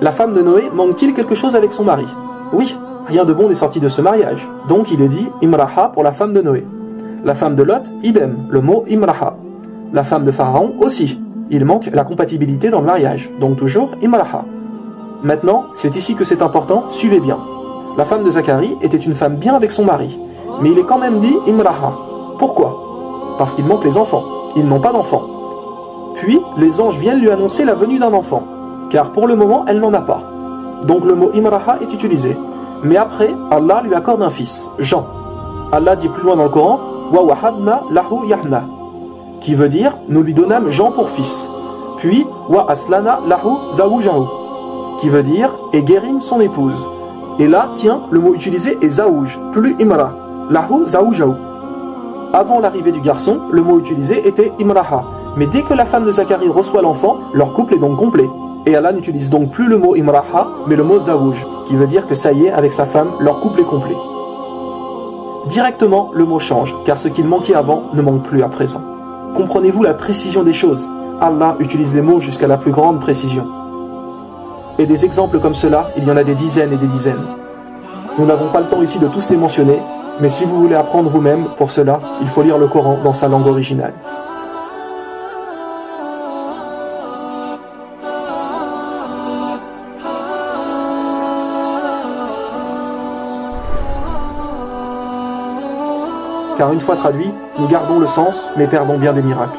La femme de Noé manque-t-il quelque chose avec son mari? Oui, rien de bon n'est sorti de ce mariage. Donc il est dit imraha pour la femme de Noé. La femme de Lot, idem, le mot imraha. La femme de Pharaon aussi. Il manque la compatibilité dans le mariage, donc toujours imraha. Maintenant, c'est ici que c'est important, suivez bien. La femme de Zacharie était une femme bien avec son mari, mais il est quand même dit imraha. Pourquoi? Parce qu'il manque les enfants, ils n'ont pas d'enfants. Puis, les anges viennent lui annoncer la venue d'un enfant, car pour le moment, elle n'en a pas. Donc le mot imraha est utilisé. Mais après, Allah lui accorde un fils, Jean. Allah dit plus loin dans le Coran, wa wahabna lahu yahna, qui veut dire nous lui donnâmes Jean pour fils. Puis wa aslana lahu zawujahu, qui veut dire et guérim son épouse. Et là, tiens, le mot utilisé est zaouj, plus imra, lahu zawujahu. Avant l'arrivée du garçon, le mot utilisé était imraha. Mais dès que la femme de Zacharie reçoit l'enfant, leur couple est donc complet. Et Allah n'utilise donc plus le mot imraha, mais le mot zawuj, qui veut dire que ça y est, avec sa femme, leur couple est complet. Directement, le mot change, car ce qu'il manquait avant ne manque plus à présent. Comprenez-vous la précision des choses? Allah utilise les mots jusqu'à la plus grande précision. Et des exemples comme cela, il y en a des dizaines et des dizaines. Nous n'avons pas le temps ici de tous les mentionner, mais si vous voulez apprendre vous-même, pour cela, il faut lire le Coran dans sa langue originale. Car une fois traduit, nous gardons le sens, mais perdons bien des miracles.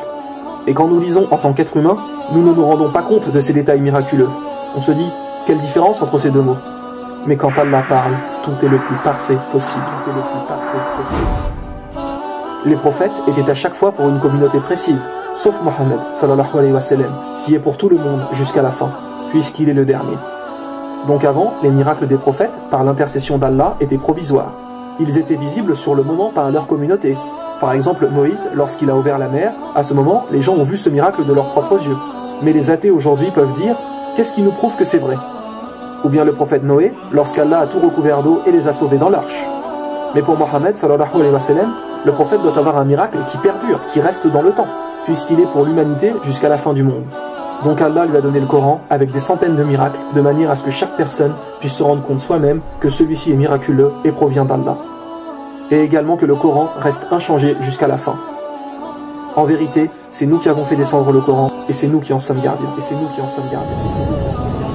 Et quand nous lisons en tant qu'être humain, nous ne nous rendons pas compte de ces détails miraculeux. On se dit, quelle différence entre ces deux mots? Mais quand Allah parle, tout est le plus parfait possible. Tout est le plus parfait possible. Les prophètes étaient à chaque fois pour une communauté précise, sauf Mohammed, sallallahu alayhi wa sallam, qui est pour tout le monde jusqu'à la fin, puisqu'il est le dernier. Donc avant, les miracles des prophètes, par l'intercession d'Allah, étaient provisoires. Ils étaient visibles sur le moment par leur communauté. Par exemple, Moïse, lorsqu'il a ouvert la mer, à ce moment, les gens ont vu ce miracle de leurs propres yeux. Mais les athées aujourd'hui peuvent dire, qu'est-ce qui nous prouve que c'est vrai? Ou bien le prophète Noé, lorsqu'Allah a tout recouvert d'eau et les a sauvés dans l'arche. Mais pour Mohammed, sallallahu alayhi wa sallam, le prophète doit avoir un miracle qui perdure, qui reste dans le temps, puisqu'il est pour l'humanité jusqu'à la fin du monde. Donc Allah lui a donné le Coran avec des centaines de miracles, de manière à ce que chaque personne puisse se rendre compte soi-même que celui-ci est miraculeux et provient d'Allah. Et également que le Coran reste inchangé jusqu'à la fin. En vérité, c'est nous qui avons fait descendre le Coran, et c'est nous qui en sommes gardiens, et c'est nous qui en sommes gardiens, et c'est nous qui en sommes gardiens.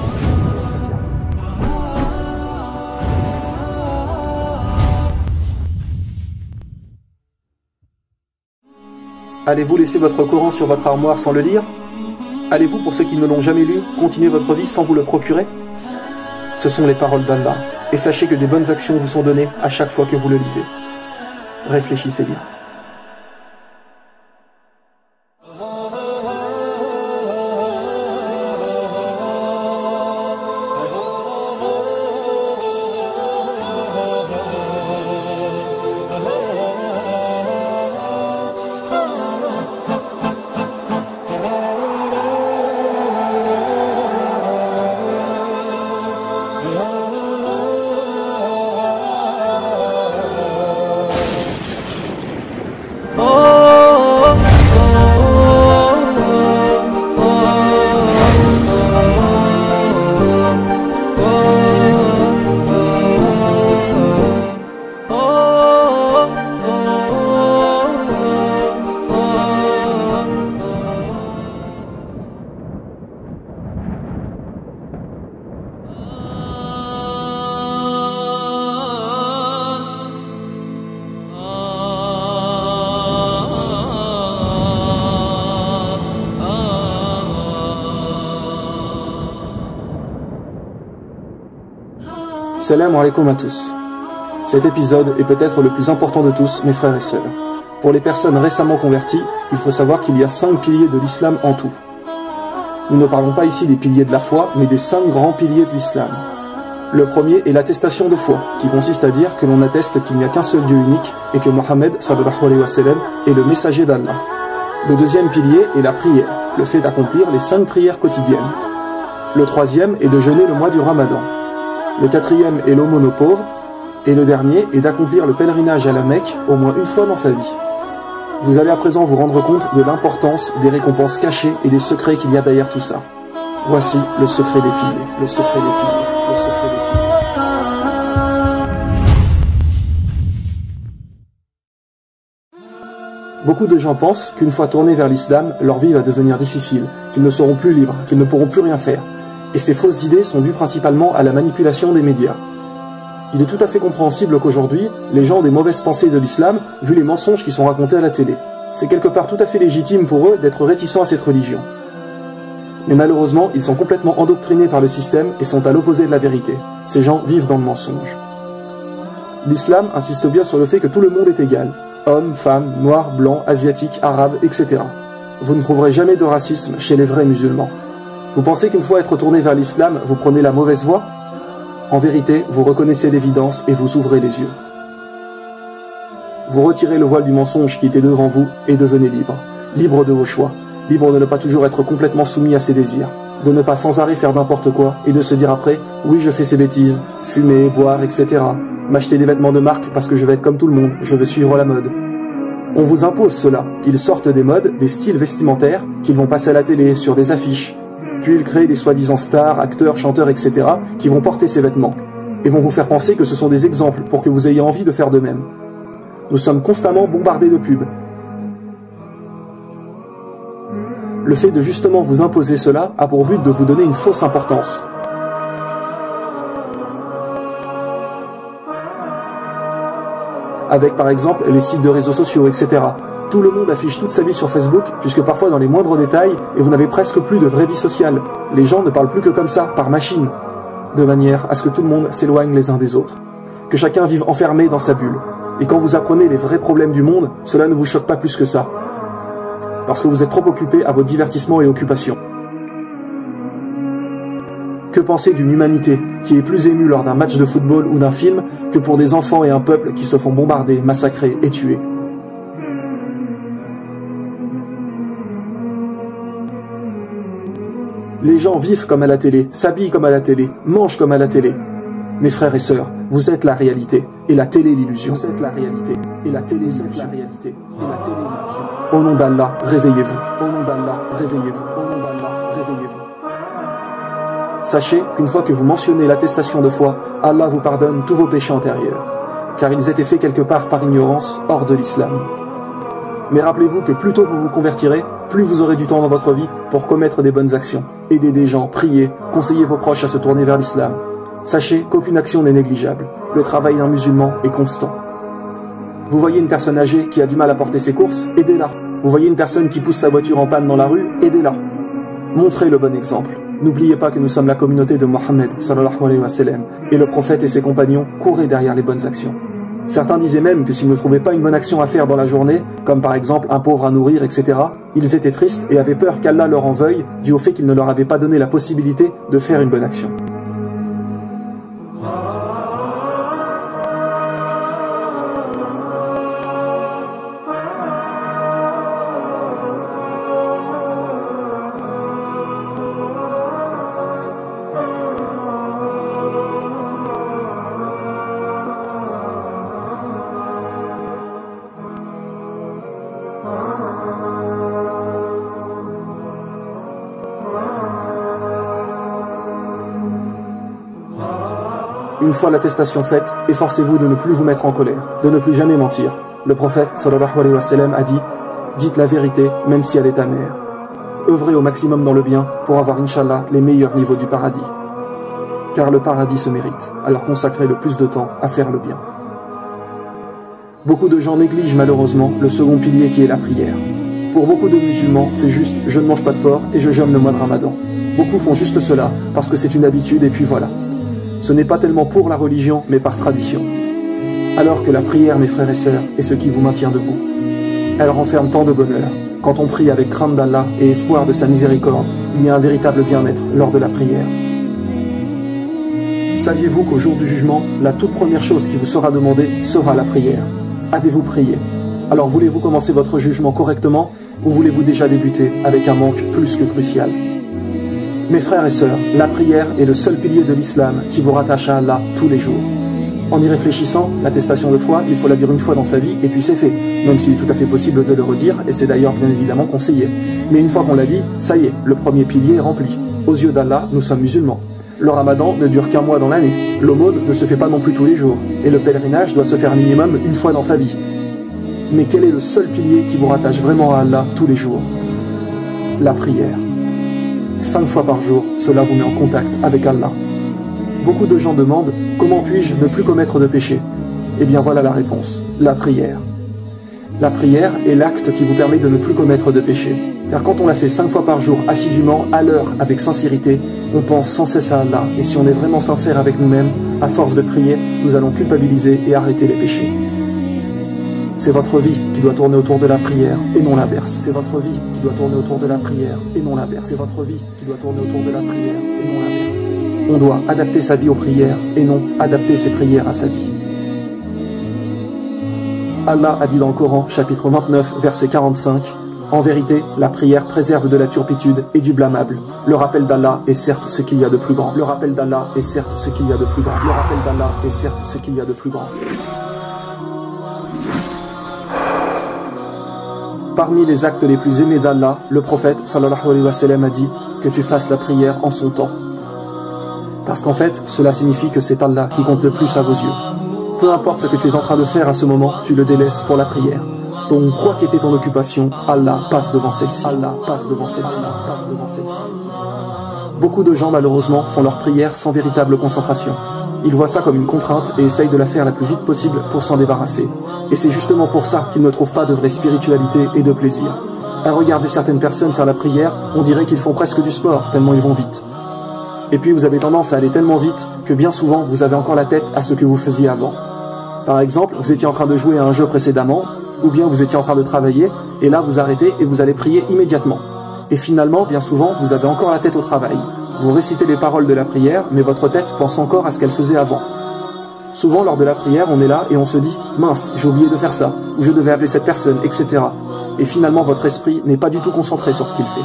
Allez-vous laisser votre Coran sur votre armoire sans le lire? Allez-vous, pour ceux qui ne l'ont jamais lu, continuer votre vie sans vous le procurer? Ce sont les paroles d'Allah, et sachez que des bonnes actions vous sont données à chaque fois que vous le lisez. Réfléchissez bien. Salam alaikum à tous. Cet épisode est peut-être le plus important de tous, mes frères et sœurs. Pour les personnes récemment converties, il faut savoir qu'il y a 5 piliers de l'islam en tout. Nous ne parlons pas ici des piliers de la foi, mais des 5 grands piliers de l'islam. Le premier est l'attestation de foi, qui consiste à dire que l'on atteste qu'il n'y a qu'un seul Dieu unique et que Mohammed sallallahu alayhi wa sallam est le messager d'Allah. Le deuxième pilier est la prière, le fait d'accomplir les 5 prières quotidiennes. Le troisième est de jeûner le mois du Ramadan. Le quatrième est l'aumône aux pauvres. Et le dernier est d'accomplir le pèlerinage à la Mecque au moins une fois dans sa vie. Vous allez à présent vous rendre compte de l'importance des récompenses cachées et des secrets qu'il y a derrière tout ça. Voici le secret des piliers, le secret des piliers, le secret des piliers. Beaucoup de gens pensent qu'une fois tournés vers l'islam, leur vie va devenir difficile, qu'ils ne seront plus libres, qu'ils ne pourront plus rien faire. Et ces fausses idées sont dues principalement à la manipulation des médias. Il est tout à fait compréhensible qu'aujourd'hui, les gens ont des mauvaises pensées de l'islam, vu les mensonges qui sont racontés à la télé. C'est quelque part tout à fait légitime pour eux d'être réticents à cette religion. Mais malheureusement, ils sont complètement endoctrinés par le système et sont à l'opposé de la vérité. Ces gens vivent dans le mensonge. L'islam insiste bien sur le fait que tout le monde est égal. Hommes, femmes, noirs, blancs, asiatiques, arabes, etc. Vous ne trouverez jamais de racisme chez les vrais musulmans. Vous pensez qu'une fois être tourné vers l'islam, vous prenez la mauvaise voie ? En vérité, vous reconnaissez l'évidence et vous ouvrez les yeux. Vous retirez le voile du mensonge qui était devant vous et devenez libre. Libre de vos choix. Libre de ne pas toujours être complètement soumis à ses désirs. De ne pas sans arrêt faire n'importe quoi et de se dire après « Oui, je fais ces bêtises, fumer, boire, etc. M'acheter des vêtements de marque parce que je vais être comme tout le monde, je veux suivre la mode. » On vous impose cela, qu'ils sortent des modes, des styles vestimentaires, qu'ils vont passer à la télé, sur des affiches. Puis ils créent des soi-disant stars, acteurs, chanteurs, etc. qui vont porter ces vêtements et vont vous faire penser que ce sont des exemples pour que vous ayez envie de faire de même. Nous sommes constamment bombardés de pubs. Le fait de justement vous imposer cela a pour but de vous donner une fausse importance. Avec par exemple les sites de réseaux sociaux, etc. Tout le monde affiche toute sa vie sur Facebook, jusque parfois dans les moindres détails, et vous n'avez presque plus de vraie vie sociale. Les gens ne parlent plus que comme ça, par machine, de manière à ce que tout le monde s'éloigne les uns des autres. Que chacun vive enfermé dans sa bulle. Et quand vous apprenez les vrais problèmes du monde, cela ne vous choque pas plus que ça. Parce que vous êtes trop occupé à vos divertissements et occupations. Que penser d'une humanité qui est plus émue lors d'un match de football ou d'un film que pour des enfants et un peuple qui se font bombarder, massacrer et tuer ? Les gens vivent comme à la télé, s'habillent comme à la télé, mangent comme à la télé. Mes frères et sœurs, vous êtes la réalité, et la télé l'illusion. Vous êtes la réalité, et la télé l'illusion. Au nom d'Allah, réveillez-vous. Au nom d'Allah, réveillez-vous. Au nom d'Allah, réveillez-vous. Sachez qu'une fois que vous mentionnez l'attestation de foi, Allah vous pardonne tous vos péchés antérieurs, car ils étaient faits quelque part par ignorance, hors de l'islam. Mais rappelez-vous que plus tôt vous vous convertirez, plus vous aurez du temps dans votre vie pour commettre des bonnes actions, aider des gens, prier, conseiller vos proches à se tourner vers l'islam. Sachez qu'aucune action n'est négligeable. Le travail d'un musulman est constant. Vous voyez une personne âgée qui a du mal à porter ses courses, aidez-la. Vous voyez une personne qui pousse sa voiture en panne dans la rue, aidez-la. Montrez le bon exemple. N'oubliez pas que nous sommes la communauté de Mohammed sallallahu alayhi wa sallam, et le prophète et ses compagnons couraient derrière les bonnes actions. Certains disaient même que s'ils ne trouvaient pas une bonne action à faire dans la journée, comme par exemple un pauvre à nourrir, etc., ils étaient tristes et avaient peur qu'Allah leur en veuille, dû au fait qu'il ne leur avait pas donné la possibilité de faire une bonne action. Une fois l'attestation faite, efforcez-vous de ne plus vous mettre en colère, de ne plus jamais mentir. Le prophète sallallahu alayhi wa sallam a dit « Dites la vérité, même si elle est amère. Œuvrez au maximum dans le bien pour avoir, Inch'Allah, les meilleurs niveaux du paradis. Car le paradis se mérite, alors consacrez le plus de temps à faire le bien. » Beaucoup de gens négligent malheureusement le second pilier qui est la prière. Pour beaucoup de musulmans, c'est juste « je ne mange pas de porc et je jeûne le mois de Ramadan ». Beaucoup font juste cela parce que c'est une habitude et puis voilà. Ce n'est pas tellement pour la religion, mais par tradition. Alors que la prière, mes frères et sœurs, est ce qui vous maintient debout. Elle renferme tant de bonheur. Quand on prie avec crainte d'Allah et espoir de sa miséricorde, il y a un véritable bien-être lors de la prière. Saviez-vous qu'au jour du jugement, la toute première chose qui vous sera demandée sera la prière? Avez-vous prié? Alors voulez-vous commencer votre jugement correctement ou voulez-vous déjà débuter avec un manque plus que crucial? Mes frères et sœurs, la prière est le seul pilier de l'islam qui vous rattache à Allah tous les jours. En y réfléchissant, l'attestation de foi, il faut la dire une fois dans sa vie et puis c'est fait, même s'il est tout à fait possible de le redire et c'est d'ailleurs bien évidemment conseillé. Mais une fois qu'on l'a dit, ça y est, le premier pilier est rempli. Aux yeux d'Allah, nous sommes musulmans. Le ramadan ne dure qu'un mois dans l'année, l'aumône ne se fait pas non plus tous les jours, et le pèlerinage doit se faire minimum une fois dans sa vie. Mais quel est le seul pilier qui vous rattache vraiment à Allah tous les jours? La prière. 5 fois par jour, cela vous met en contact avec Allah. Beaucoup de gens demandent « Comment puis-je ne plus commettre de péché ?» Eh bien voilà la réponse, la prière. La prière est l'acte qui vous permet de ne plus commettre de péché. Car quand on la fait 5 fois par jour assidûment, à l'heure, avec sincérité, on pense sans cesse à Allah. Et si on est vraiment sincère avec nous-mêmes, à force de prier, nous allons culpabiliser et arrêter les péchés. C'est votre vie qui doit tourner autour de la prière et non l'inverse. C'est votre vie qui doit tourner autour de la prière et non l'inverse. C'est votre vie qui doit tourner autour de la prière et non l'inverse. On doit adapter sa vie aux prières et non adapter ses prières à sa vie. Allah a dit dans le Coran, chapitre 29, verset 45, « En vérité, la prière préserve de la turpitude et du blâmable. Le rappel d'Allah est certes ce qu'il y a de plus grand. Le rappel d'Allah est certes ce qu'il y a de plus grand. Le rappel d'Allah est certes ce qu'il y a de plus grand. » Parmi les actes les plus aimés d'Allah, le prophète sallallahu alayhi wa sallam a dit que tu fasses la prière en son temps. Parce qu'en fait, cela signifie que c'est Allah qui compte le plus à vos yeux. Peu importe ce que tu es en train de faire à ce moment, tu le délaisses pour la prière. Donc, quoi qu'était ton occupation, Allah passe devant celle-ci. Allah passe devant celle-ci. Passe devant celle-ci. Beaucoup de gens, malheureusement, font leur prière sans véritable concentration. Ils voient ça comme une contrainte et essayent de la faire la plus vite possible pour s'en débarrasser. Et c'est justement pour ça qu'ils ne trouvent pas de vraie spiritualité et de plaisir. À regarder certaines personnes faire la prière, on dirait qu'ils font presque du sport, tellement ils vont vite. Et puis vous avez tendance à aller tellement vite que bien souvent vous avez encore la tête à ce que vous faisiez avant. Par exemple, vous étiez en train de jouer à un jeu précédemment, ou bien vous étiez en train de travailler, et là vous arrêtez et vous allez prier immédiatement. Et finalement, bien souvent, vous avez encore la tête au travail. Vous récitez les paroles de la prière, mais votre tête pense encore à ce qu'elle faisait avant. Souvent, lors de la prière, on est là et on se dit « Mince, j'ai oublié de faire ça » ou « Je devais appeler cette personne », etc. Et finalement, votre esprit n'est pas du tout concentré sur ce qu'il fait.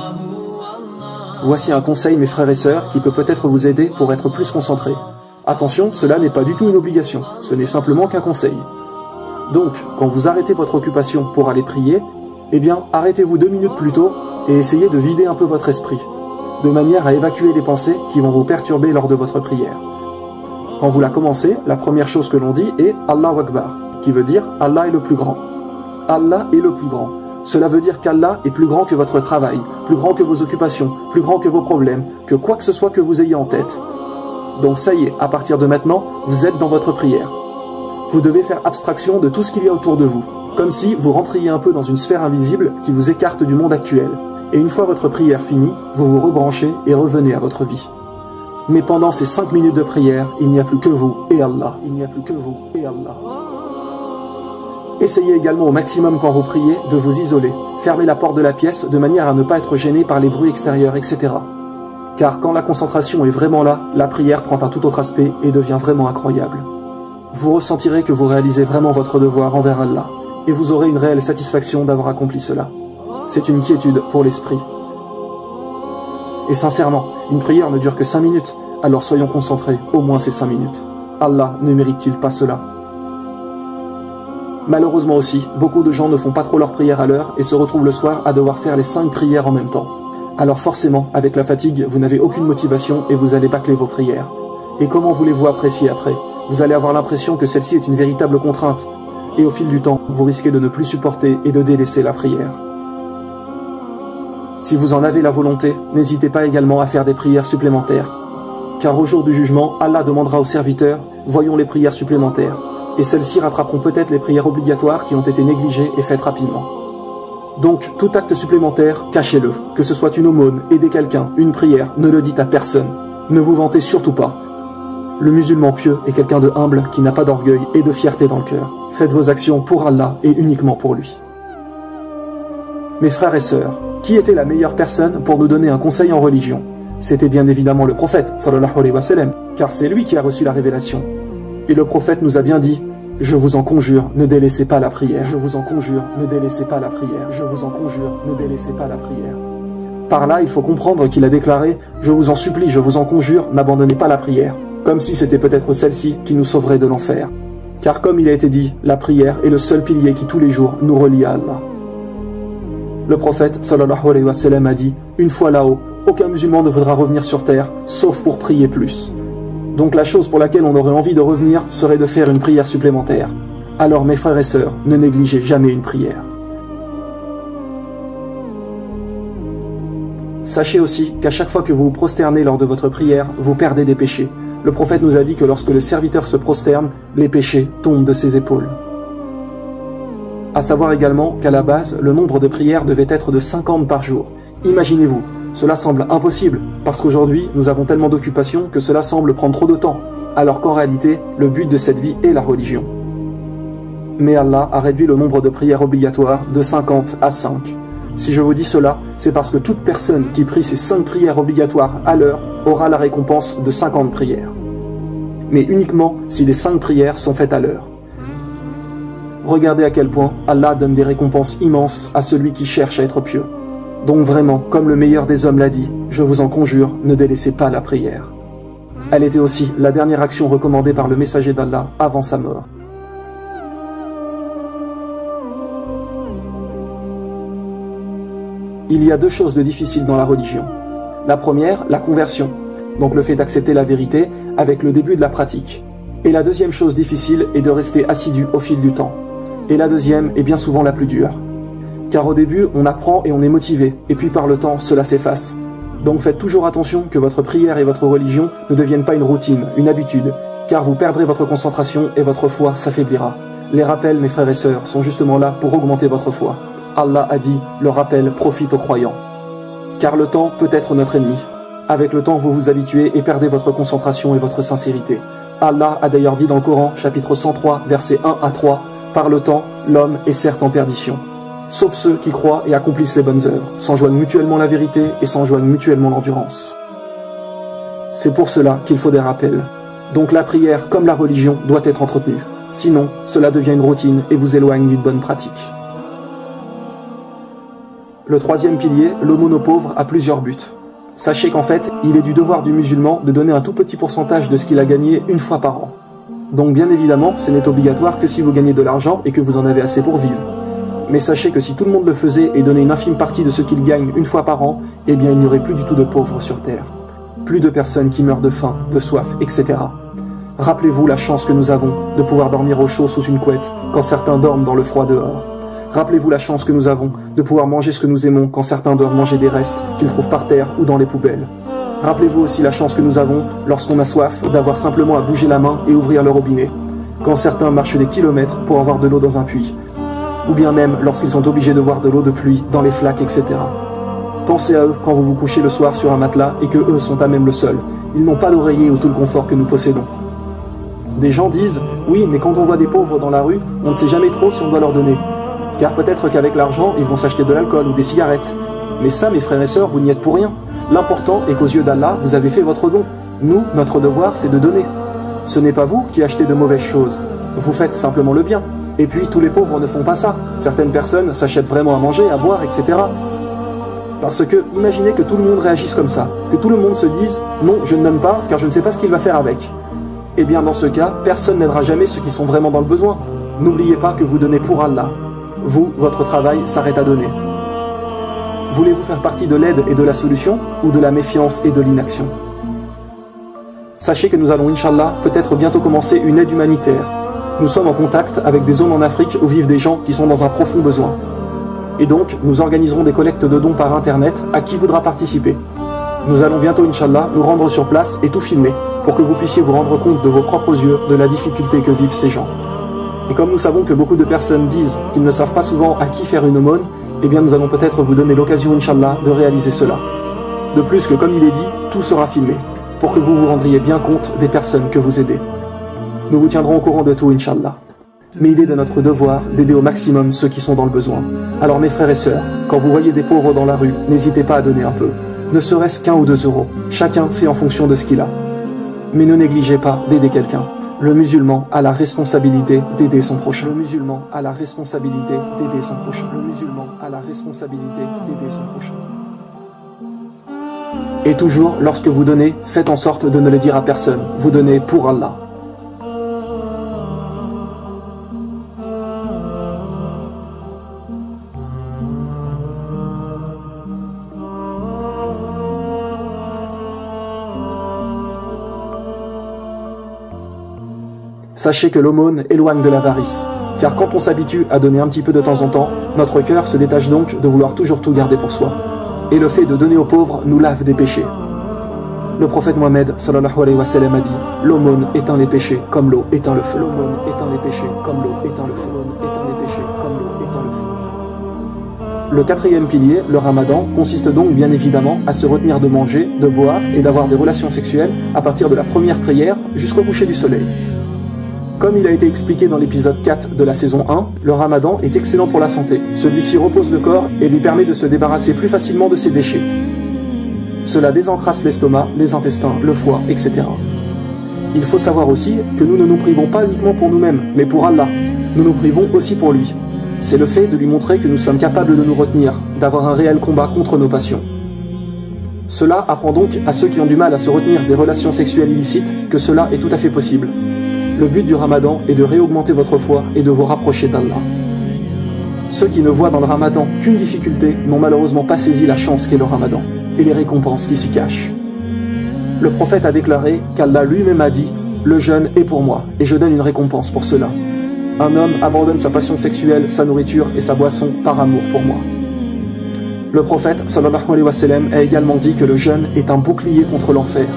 Voici un conseil, mes frères et sœurs, qui peut peut-être vous aider pour être plus concentré. Attention, cela n'est pas du tout une obligation, ce n'est simplement qu'un conseil. Donc, quand vous arrêtez votre occupation pour aller prier, eh bien, arrêtez-vous 2 minutes plus tôt et essayez de vider un peu votre esprit, de manière à évacuer les pensées qui vont vous perturber lors de votre prière. Quand vous la commencez, la première chose que l'on dit est « Allahu Akbar », qui veut dire « Allah est le plus grand ». Allah est le plus grand. Cela veut dire qu'Allah est plus grand que votre travail, plus grand que vos occupations, plus grand que vos problèmes, que quoi que ce soit que vous ayez en tête. Donc ça y est, à partir de maintenant, vous êtes dans votre prière. Vous devez faire abstraction de tout ce qu'il y a autour de vous, comme si vous rentriez un peu dans une sphère invisible qui vous écarte du monde actuel. Et une fois votre prière finie, vous vous rebranchez et revenez à votre vie. Mais pendant ces 5 minutes de prière, il n'y a plus que vous et Allah. Il n'y a plus que vous et Allah. Essayez également au maximum quand vous priez de vous isoler. Fermez la porte de la pièce de manière à ne pas être gêné par les bruits extérieurs, etc. Car quand la concentration est vraiment là, la prière prend un tout autre aspect et devient vraiment incroyable. Vous ressentirez que vous réalisez vraiment votre devoir envers Allah, et vous aurez une réelle satisfaction d'avoir accompli cela. C'est une quiétude pour l'esprit. Et sincèrement, une prière ne dure que 5 minutes, alors soyons concentrés, au moins ces 5 minutes. Allah ne mérite-t-il pas cela? Malheureusement aussi, beaucoup de gens ne font pas trop leur prière à l'heure et se retrouvent le soir à devoir faire les 5 prières en même temps. Alors forcément, avec la fatigue, vous n'avez aucune motivation et vous allez bâcler vos prières. Et comment voulez-vous apprécier après? Vous allez avoir l'impression que celle-ci est une véritable contrainte. Et au fil du temps, vous risquez de ne plus supporter et de délaisser la prière. Si vous en avez la volonté, n'hésitez pas également à faire des prières supplémentaires. Car au jour du jugement, Allah demandera aux serviteurs, voyons les prières supplémentaires. Et celles-ci rattraperont peut-être les prières obligatoires qui ont été négligées et faites rapidement. Donc, tout acte supplémentaire, cachez-le. Que ce soit une aumône, aider quelqu'un, une prière, ne le dites à personne. Ne vous vantez surtout pas. Le musulman pieux est quelqu'un de humble qui n'a pas d'orgueil et de fierté dans le cœur. Faites vos actions pour Allah et uniquement pour lui. Mes frères et sœurs, qui était la meilleure personne pour nous donner un conseil en religion? C'était bien évidemment le prophète, sallallahu alayhi wa sallam, car c'est lui qui a reçu la révélation. Et le prophète nous a bien dit: je vous en conjure, ne délaissez pas la prière. Je vous en conjure, ne délaissez pas la prière. Je vous en conjure, ne délaissez pas la prière. Par là, il faut comprendre qu'il a déclaré: je vous en supplie, je vous en conjure, n'abandonnez pas la prière. Comme si c'était peut-être celle-ci qui nous sauverait de l'enfer. Car comme il a été dit, la prière est le seul pilier qui tous les jours nous relie à Allah. Le prophète, sallallahu alayhi wa sallam, a dit: une fois là-haut, aucun musulman ne voudra revenir sur terre, sauf pour prier plus. Donc la chose pour laquelle on aurait envie de revenir serait de faire une prière supplémentaire. Alors mes frères et sœurs, ne négligez jamais une prière. Sachez aussi qu'à chaque fois que vous vous prosternez lors de votre prière, vous perdez des péchés. Le prophète nous a dit que lorsque le serviteur se prosterne, les péchés tombent de ses épaules. À savoir également qu'à la base, le nombre de prières devait être de 50 par jour. Imaginez-vous, cela semble impossible, parce qu'aujourd'hui, nous avons tellement d'occupations que cela semble prendre trop de temps, alors qu'en réalité, le but de cette vie est la religion. Mais Allah a réduit le nombre de prières obligatoires de 50 à 5. Si je vous dis cela, c'est parce que toute personne qui prie ces 5 prières obligatoires à l'heure aura la récompense de 50 prières. Mais uniquement si les 5 prières sont faites à l'heure. Regardez à quel point Allah donne des récompenses immenses à celui qui cherche à être pieux. Donc vraiment, comme le meilleur des hommes l'a dit, je vous en conjure, ne délaissez pas la prière. Elle était aussi la dernière action recommandée par le messager d'Allah avant sa mort. Il y a 2 choses de difficiles dans la religion. La première, la conversion, donc le fait d'accepter la vérité avec le début de la pratique. Et la deuxième chose difficile est de rester assidu au fil du temps. Et la deuxième est bien souvent la plus dure. Car au début, on apprend et on est motivé, et puis par le temps, cela s'efface. Donc faites toujours attention que votre prière et votre religion ne deviennent pas une routine, une habitude, car vous perdrez votre concentration et votre foi s'affaiblira. Les rappels, mes frères et sœurs, sont justement là pour augmenter votre foi. Allah a dit, le rappel profite aux croyants. Car le temps peut être notre ennemi. Avec le temps, vous vous habituez et perdez votre concentration et votre sincérité. Allah a d'ailleurs dit dans le Coran, chapitre 103, versets 1 à 3, « Par le temps, l'homme est certes en perdition. Sauf ceux qui croient et accomplissent les bonnes œuvres, s'enjoignent mutuellement la vérité et s'enjoignent mutuellement l'endurance. » C'est pour cela qu'il faut des rappels. Donc la prière, comme la religion, doit être entretenue. Sinon, cela devient une routine et vous éloigne d'une bonne pratique. Le troisième pilier, l'aumône aux pauvres, a plusieurs buts. Sachez qu'en fait, il est du devoir du musulman de donner un tout petit pourcentage de ce qu'il a gagné une fois par an. Donc bien évidemment, ce n'est obligatoire que si vous gagnez de l'argent et que vous en avez assez pour vivre. Mais sachez que si tout le monde le faisait et donnait une infime partie de ce qu'il gagne une fois par an, eh bien il n'y aurait plus du tout de pauvres sur terre. Plus de personnes qui meurent de faim, de soif, etc. Rappelez-vous la chance que nous avons de pouvoir dormir au chaud sous une couette quand certains dorment dans le froid dehors. Rappelez-vous la chance que nous avons de pouvoir manger ce que nous aimons quand certains doivent manger des restes qu'ils trouvent par terre ou dans les poubelles. Rappelez-vous aussi la chance que nous avons, lorsqu'on a soif, d'avoir simplement à bouger la main et ouvrir le robinet, quand certains marchent des kilomètres pour avoir de l'eau dans un puits, ou bien même lorsqu'ils sont obligés de boire de l'eau de pluie dans les flaques, etc. Pensez à eux quand vous vous couchez le soir sur un matelas et que eux sont à même le sol. Ils n'ont pas d'oreiller ou tout le confort que nous possédons. Des gens disent « Oui, mais quand on voit des pauvres dans la rue, on ne sait jamais trop si on doit leur donner. » Car peut-être qu'avec l'argent, ils vont s'acheter de l'alcool ou des cigarettes. Mais ça, mes frères et sœurs, vous n'y êtes pour rien. L'important est qu'aux yeux d'Allah, vous avez fait votre don. Nous, notre devoir, c'est de donner. Ce n'est pas vous qui achetez de mauvaises choses. Vous faites simplement le bien. Et puis, tous les pauvres ne font pas ça. Certaines personnes s'achètent vraiment à manger, à boire, etc. Parce que, imaginez que tout le monde réagisse comme ça. Que tout le monde se dise « Non, je ne donne pas, car je ne sais pas ce qu'il va faire avec. » Eh bien, dans ce cas, personne n'aidera jamais ceux qui sont vraiment dans le besoin. N'oubliez pas que vous donnez pour Allah. Vous, votre travail s'arrête à donner. Voulez-vous faire partie de l'aide et de la solution, ou de la méfiance et de l'inaction? Sachez que nous allons, Inch'Allah, peut-être bientôt commencer une aide humanitaire. Nous sommes en contact avec des zones en Afrique où vivent des gens qui sont dans un profond besoin. Et donc, nous organiserons des collectes de dons par Internet à qui voudra participer. Nous allons bientôt, Inch'Allah, nous rendre sur place et tout filmer, pour que vous puissiez vous rendre compte de vos propres yeux de la difficulté que vivent ces gens. Et comme nous savons que beaucoup de personnes disent qu'ils ne savent pas souvent à qui faire une aumône, eh bien nous allons peut-être vous donner l'occasion, Inch'Allah, de réaliser cela. De plus que, comme il est dit, tout sera filmé. pour que vous vous rendriez bien compte des personnes que vous aidez. Nous vous tiendrons au courant de tout, Inch'Allah. Mais il est de notre devoir d'aider au maximum ceux qui sont dans le besoin. Alors mes frères et sœurs, quand vous voyez des pauvres dans la rue, n'hésitez pas à donner un peu. Ne serait-ce qu'1 ou 2 euros. Chacun fait en fonction de ce qu'il a. Mais ne négligez pas d'aider quelqu'un. Le musulman a la responsabilité d'aider son prochain. Le musulman a la responsabilité d'aider son prochain. Le musulman a la responsabilité d'aider son prochain. Et toujours, lorsque vous donnez, faites en sorte de ne le dire à personne. Vous donnez pour Allah. Sachez que l'aumône éloigne de l'avarice, car quand on s'habitue à donner un petit peu de temps en temps, notre cœur se détache donc de vouloir toujours tout garder pour soi. Et le fait de donner aux pauvres nous lave des péchés. Le prophète Mohammed sallallahu alayhi wa sallam a dit « L'aumône éteint les péchés comme l'eau éteint le feu. L'aumône éteint les péchés comme l'eau éteint le feu. L'aumône éteint les péchés comme l'eau éteint le feu. » Le 4e pilier, le ramadan, consiste donc bien évidemment à se retenir de manger, de boire et d'avoir des relations sexuelles à partir de la première prière jusqu'au coucher du soleil. Comme il a été expliqué dans l'épisode 4 de la saison 1, le ramadan est excellent pour la santé. Celui-ci repose le corps et lui permet de se débarrasser plus facilement de ses déchets. Cela désencrasse l'estomac, les intestins, le foie, etc. Il faut savoir aussi que nous ne nous privons pas uniquement pour nous-mêmes, mais pour Allah. Nous nous privons aussi pour lui. C'est le fait de lui montrer que nous sommes capables de nous retenir, d'avoir un réel combat contre nos passions. Cela apprend donc à ceux qui ont du mal à se retenir des relations sexuelles illicites que cela est tout à fait possible. Le but du ramadan est de réaugmenter votre foi et de vous rapprocher d'Allah. Ceux qui ne voient dans le ramadan qu'une difficulté n'ont malheureusement pas saisi la chance qu'est le ramadan et les récompenses qui s'y cachent. Le prophète a déclaré qu'Allah lui-même a dit « Le jeûne est pour moi et je donne une récompense pour cela. Un homme abandonne sa passion sexuelle, sa nourriture et sa boisson par amour pour moi. » Le prophète sallallahu alayhi wa sallam a également dit que le jeûne est un bouclier contre l'enfer.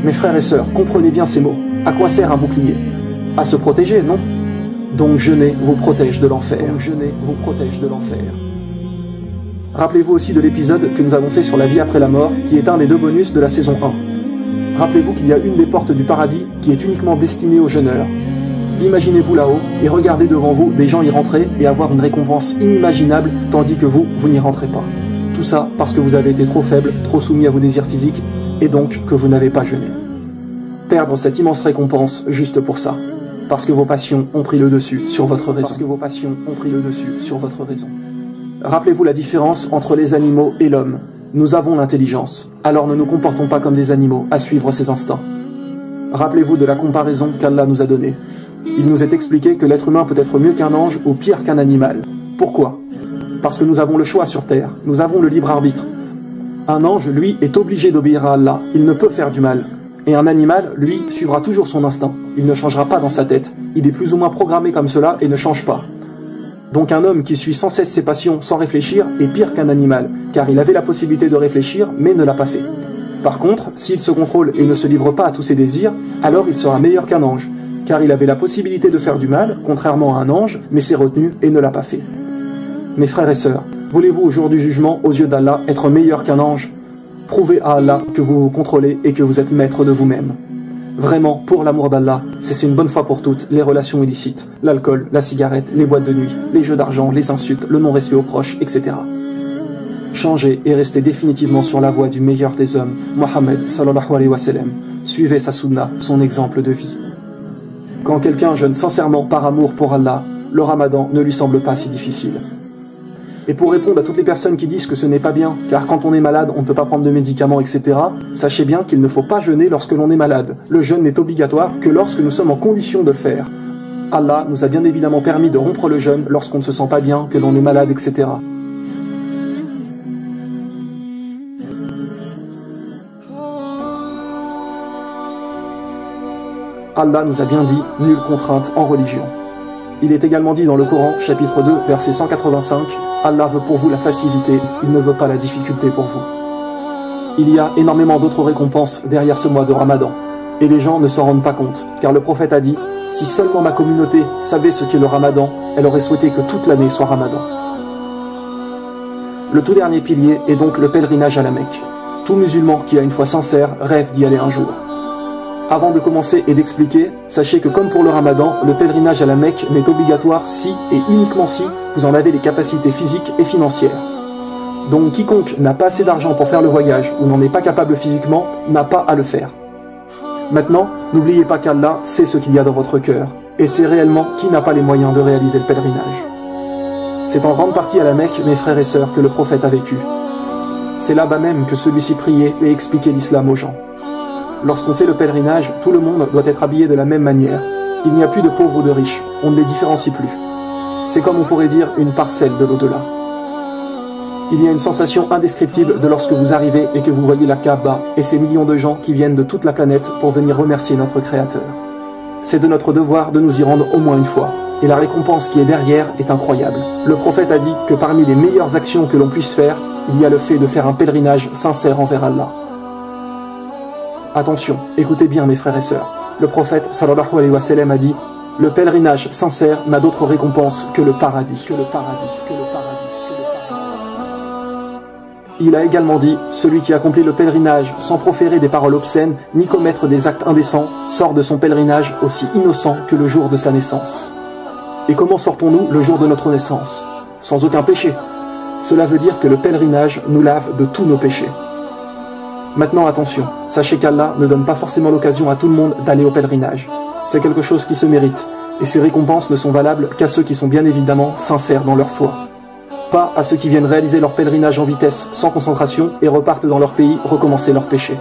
Mes frères et sœurs, comprenez bien ces mots. À quoi sert un bouclier? À se protéger, non? Donc jeûner vous protège de l'enfer. Jeûner vous protège de l'enfer. Rappelez-vous aussi de l'épisode que nous avons fait sur la vie après la mort, qui est un des 2 bonus de la saison 1. Rappelez-vous qu'il y a une des portes du paradis qui est uniquement destinée aux jeûneurs. Imaginez-vous là-haut et regardez devant vous des gens y rentrer et avoir une récompense inimaginable, tandis que vous n'y rentrez pas. Tout ça parce que vous avez été trop faible, trop soumis à vos désirs physiques, et donc que vous n'avez pas jeûné. Perdre cette immense récompense juste pour ça, parce que vos passions ont pris le dessus sur votre raison. Parce que vos passions ont pris le dessus sur votre raison. Rappelez-vous la différence entre les animaux et l'homme. Nous avons l'intelligence, alors ne nous comportons pas comme des animaux à suivre ses instincts. Rappelez-vous de la comparaison qu'Allah nous a donnée. Il nous est expliqué que l'être humain peut être mieux qu'un ange ou pire qu'un animal. Pourquoi? Parce que nous avons le choix sur terre, nous avons le libre arbitre. Un ange, lui, est obligé d'obéir à Allah, il ne peut faire du mal. Et un animal, lui, suivra toujours son instinct. Il ne changera pas dans sa tête. Il est plus ou moins programmé comme cela et ne change pas. Donc un homme qui suit sans cesse ses passions sans réfléchir est pire qu'un animal, car il avait la possibilité de réfléchir, mais ne l'a pas fait. Par contre, s'il se contrôle et ne se livre pas à tous ses désirs, alors il sera meilleur qu'un ange, car il avait la possibilité de faire du mal, contrairement à un ange, mais s'est retenu et ne l'a pas fait. Mes frères et sœurs, voulez-vous au jour du jugement, aux yeux d'Allah, être meilleur qu'un ange? Prouvez à Allah que vous vous contrôlez et que vous êtes maître de vous-même. Vraiment, pour l'amour d'Allah, cessez une bonne fois pour toutes les relations illicites, l'alcool, la cigarette, les boîtes de nuit, les jeux d'argent, les insultes, le non-respect aux proches, etc. Changez et restez définitivement sur la voie du meilleur des hommes, Mohammed sallallahu alayhi wa sallam. Suivez sa sunna, son exemple de vie. Quand quelqu'un jeûne sincèrement par amour pour Allah, le ramadan ne lui semble pas si difficile. Et pour répondre à toutes les personnes qui disent que ce n'est pas bien, car quand on est malade, on ne peut pas prendre de médicaments, etc., sachez bien qu'il ne faut pas jeûner lorsque l'on est malade. Le jeûne n'est obligatoire que lorsque nous sommes en condition de le faire. Allah nous a bien évidemment permis de rompre le jeûne lorsqu'on ne se sent pas bien, que l'on est malade, etc. Allah nous a bien dit, nulle contrainte en religion. Il est également dit dans le Coran, chapitre 2, verset 185, Allah veut pour vous la facilité, il ne veut pas la difficulté pour vous. Il y a énormément d'autres récompenses derrière ce mois de Ramadan, et les gens ne s'en rendent pas compte, car le prophète a dit, si seulement ma communauté savait ce qu'est le Ramadan, elle aurait souhaité que toute l'année soit Ramadan. Le tout dernier pilier est donc le pèlerinage à la Mecque. Tout musulman qui a une foi sincère rêve d'y aller un jour. Avant de commencer et d'expliquer, sachez que comme pour le ramadan, le pèlerinage à la Mecque n'est obligatoire si et uniquement si vous en avez les capacités physiques et financières. Donc quiconque n'a pas assez d'argent pour faire le voyage ou n'en est pas capable physiquement n'a pas à le faire. Maintenant, n'oubliez pas qu'Allah sait ce qu'il y a dans votre cœur et sait réellement qui n'a pas les moyens de réaliser le pèlerinage. C'est en grande partie à la Mecque, mes frères et sœurs, que le prophète a vécu. C'est là-bas même que celui-ci priait et expliquait l'islam aux gens. Lorsqu'on fait le pèlerinage, tout le monde doit être habillé de la même manière. Il n'y a plus de pauvres ou de riches, on ne les différencie plus. C'est comme on pourrait dire une parcelle de l'au-delà. Il y a une sensation indescriptible de lorsque vous arrivez et que vous voyez la Kaaba et ces millions de gens qui viennent de toute la planète pour venir remercier notre Créateur. C'est de notre devoir de nous y rendre au moins une fois. Et la récompense qui est derrière est incroyable. Le prophète a dit que parmi les meilleures actions que l'on puisse faire, il y a le fait de faire un pèlerinage sincère envers Allah. Attention, écoutez bien mes frères et sœurs. Le prophète sallallahu alayhi wa sallam a dit « Le pèlerinage sincère n'a d'autre récompense que le paradis. » Il a également dit « Celui qui accomplit le pèlerinage sans proférer des paroles obscènes ni commettre des actes indécents sort de son pèlerinage aussi innocent que le jour de sa naissance. » Et comment sortons-nous le jour de notre naissance? Sans aucun péché. Cela veut dire que le pèlerinage nous lave de tous nos péchés. Maintenant attention, sachez qu'Allah ne donne pas forcément l'occasion à tout le monde d'aller au pèlerinage. C'est quelque chose qui se mérite, et ces récompenses ne sont valables qu'à ceux qui sont bien évidemment sincères dans leur foi. Pas à ceux qui viennent réaliser leur pèlerinage en vitesse, sans concentration, et repartent dans leur pays recommencer leurs péchés.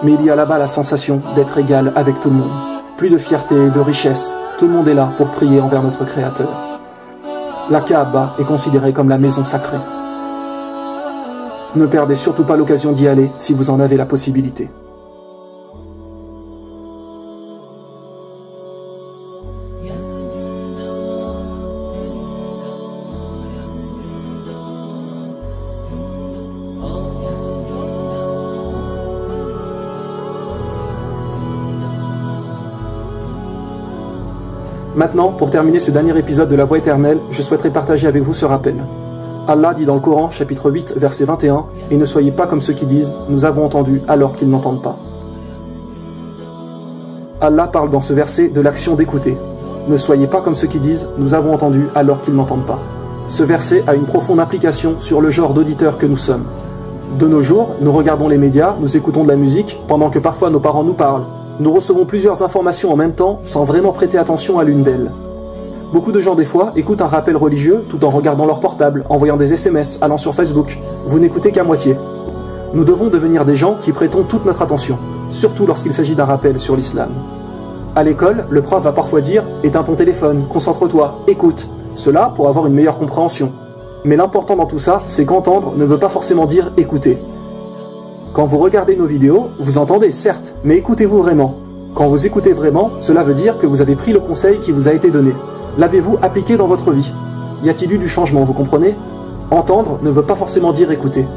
Mais il y a là-bas la sensation d'être égal avec tout le monde. Plus de fierté, de richesse, tout le monde est là pour prier envers notre Créateur. La Kaaba est considérée comme la maison sacrée. Ne perdez surtout pas l'occasion d'y aller si vous en avez la possibilité. Maintenant, pour terminer ce dernier épisode de la Voie éternelle, je souhaiterais partager avec vous ce rappel. Allah dit dans le Coran, chapitre 8, verset 21, « Et ne soyez pas comme ceux qui disent « Nous avons entendu » alors qu'ils n'entendent pas. » Allah parle dans ce verset de l'action d'écouter. Ne soyez pas comme ceux qui disent « Nous avons entendu » alors qu'ils n'entendent pas. Ce verset a une profonde implication sur le genre d'auditeurs que nous sommes. De nos jours, nous regardons les médias, nous écoutons de la musique, pendant que parfois nos parents nous parlent. Nous recevons plusieurs informations en même temps sans vraiment prêter attention à l'une d'elles. Beaucoup de gens des fois écoutent un rappel religieux tout en regardant leur portable, envoyant des SMS, allant sur Facebook. Vous n'écoutez qu'à moitié. Nous devons devenir des gens qui prêtons toute notre attention, surtout lorsqu'il s'agit d'un rappel sur l'islam. À l'école, le prof va parfois dire « Éteins ton téléphone, concentre-toi, écoute ». Cela pour avoir une meilleure compréhension. Mais l'important dans tout ça, c'est qu'entendre ne veut pas forcément dire écouter. Quand vous regardez nos vidéos, vous entendez certes, mais écoutez-vous vraiment? Quand vous écoutez vraiment, cela veut dire que vous avez pris le conseil qui vous a été donné. L'avez-vous appliqué dans votre vie? Y a-t-il eu du changement, vous comprenez? Entendre ne veut pas forcément dire écouter.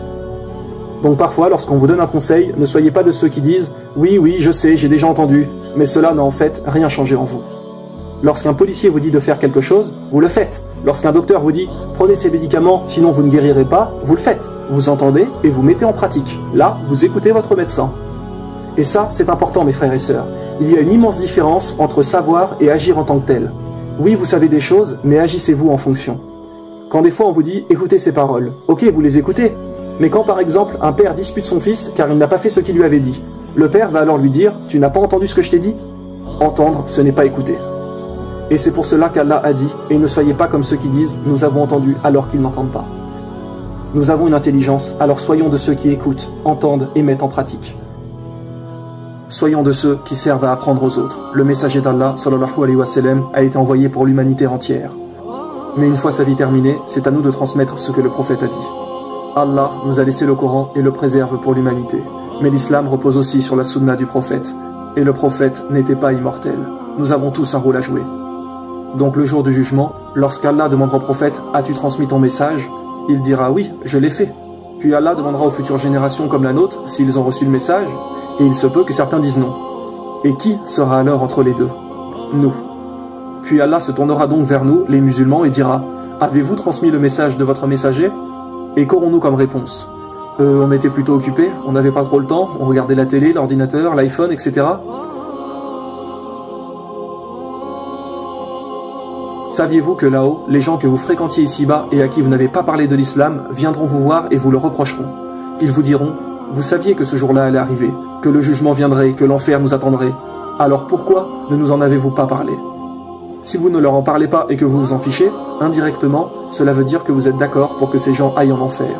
Donc parfois, lorsqu'on vous donne un conseil, ne soyez pas de ceux qui disent « Oui, oui, je sais, j'ai déjà entendu », mais cela n'a en fait rien changé en vous. Lorsqu'un policier vous dit de faire quelque chose, vous le faites. Lorsqu'un docteur vous dit « Prenez ces médicaments, sinon vous ne guérirez pas », vous le faites. Vous entendez et vous mettez en pratique. Là, vous écoutez votre médecin. Et ça, c'est important, mes frères et sœurs. Il y a une immense différence entre savoir et agir en tant que tel. Oui, vous savez des choses, mais agissez-vous en fonction. Quand des fois on vous dit « Écoutez ces paroles », ok, vous les écoutez. Mais quand par exemple, un père dispute son fils car il n'a pas fait ce qu'il lui avait dit, le père va alors lui dire « Tu n'as pas entendu ce que je t'ai dit ?» Entendre, ce n'est pas écouter. Et c'est pour cela qu'Allah a dit « Et ne soyez pas comme ceux qui disent « Nous avons entendu » alors qu'ils n'entendent pas. » Nous avons une intelligence, alors soyons de ceux qui écoutent, entendent et mettent en pratique. Soyons de ceux qui servent à apprendre aux autres. Le messager d'Allah, sallallahu alayhi wa sallam, a été envoyé pour l'humanité entière. Mais une fois sa vie terminée, c'est à nous de transmettre ce que le prophète a dit. Allah nous a laissé le Coran et le préserve pour l'humanité. Mais l'islam repose aussi sur la sunna du prophète. Et le prophète n'était pas immortel. Nous avons tous un rôle à jouer. Donc le jour du jugement, lorsqu'Allah demandera au prophète « As-tu transmis ton message ?» Il dira « Oui, je l'ai fait ». Puis Allah demandera aux futures générations comme la nôtre s'ils ont reçu le message, et il se peut que certains disent non. Et qui sera alors entre les deux? Nous. Puis Allah se tournera donc vers nous, les musulmans, et dira « Avez-vous transmis le message de votre messager ?» Et qu'aurons-nous comme réponse? On était plutôt occupés, on n'avait pas trop le temps, on regardait la télé, l'ordinateur, l'iPhone, etc. Saviez-vous que là-haut, les gens que vous fréquentiez ici-bas et à qui vous n'avez pas parlé de l'islam viendront vous voir et vous le reprocheront. Ils vous diront, vous saviez que ce jour-là allait arriver, que le jugement viendrait, que l'enfer nous attendrait. Alors pourquoi ne nous en avez-vous pas parlé? Si vous ne leur en parlez pas et que vous vous en fichez, indirectement, cela veut dire que vous êtes d'accord pour que ces gens aillent en enfer.